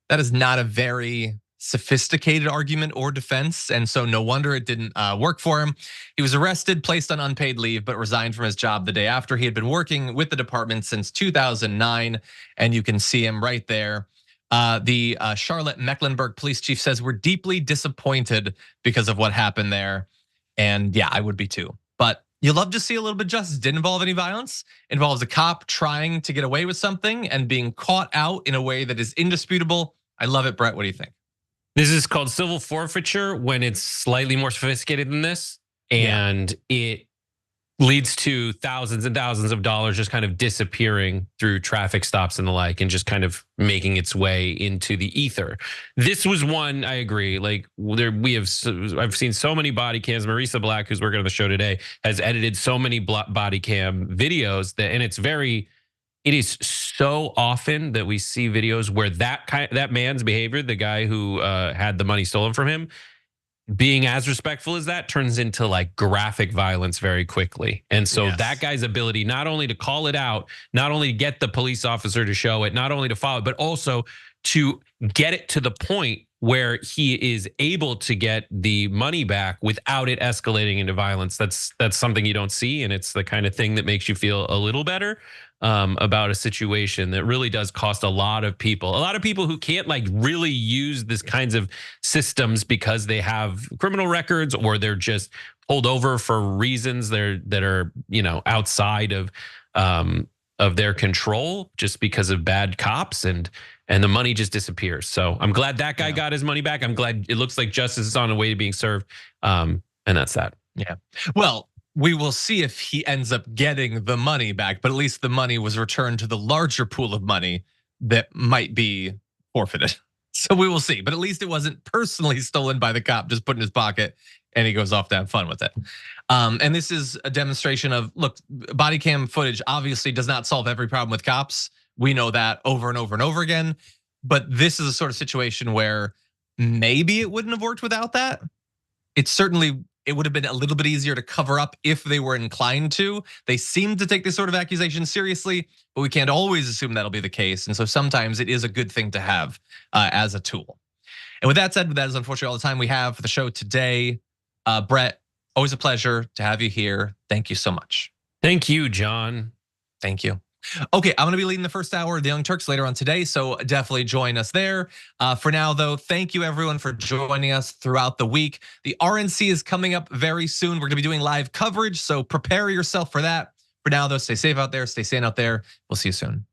That is not a very sophisticated argument or defense, and so no wonder it didn't work for him. He was arrested, placed on unpaid leave, but resigned from his job the day after. He had been working with the department since 2009, and you can see him right there. The Charlotte Mecklenburg police chief says, we're deeply disappointed because of what happened there. And yeah, I would be too. But you love to see a little bit of justice. Didn't involve any violence. It involves a cop trying to get away with something and being caught out in a way that is indisputable. I love it, Brett. What do you think? This is called civil forfeiture when it's slightly more sophisticated than this. And it leads to thousands and thousands of dollars just kind of disappearing through traffic stops and the like, and just kind of making its way into the ether. This was one, I agree, like I've seen so many body cams. Marisa Black, who's working on the show today, has edited so many body cam videos and it is so often that we see videos where that man's behavior, the guy who had the money stolen from him, being as respectful as that turns into like graphic violence very quickly. And so that guy's ability not only to call it out, not only to get the police officer to show it, not only to follow it, but also to get it to the point where he is able to get the money back without it escalating into violence. That's something you don't see, and it's the kind of thing that makes you feel a little better about a situation that really does cost a lot of people who can't like really use this kinds of systems because they have criminal records or they're just pulled over for reasons that are outside of their control just because of bad cops, and the money just disappears. So I'm glad that guy got his money back. I'm glad it looks like justice is on the way to being served, and that's that. Yeah. Well, we will see if he ends up getting the money back, but at least the money was returned to the larger pool of money that might be forfeited. So we will see, but at least it wasn't personally stolen by the cop, just put in his pocket, and he goes off to have fun with it. And this is a demonstration of, look, body cam footage obviously does not solve every problem with cops. We know that over and over and over again, but this is a sort of situation where maybe it wouldn't have worked without that. It would have been a little bit easier to cover up if they were inclined to. They seem to take this sort of accusation seriously, but we can't always assume that'll be the case. And so sometimes it is a good thing to have as a tool. And with that said, that is unfortunately all the time we have for the show today. Brett, always a pleasure to have you here. Thank you so much. Thank you, John. Thank you. Okay, I'm gonna be leading the first hour of the Young Turks later on today, so definitely join us there. For now though, thank you everyone for joining us throughout the week. The RNC is coming up very soon. We're gonna be doing live coverage, so prepare yourself for that. For now though, stay safe out there, stay sane out there. We'll see you soon.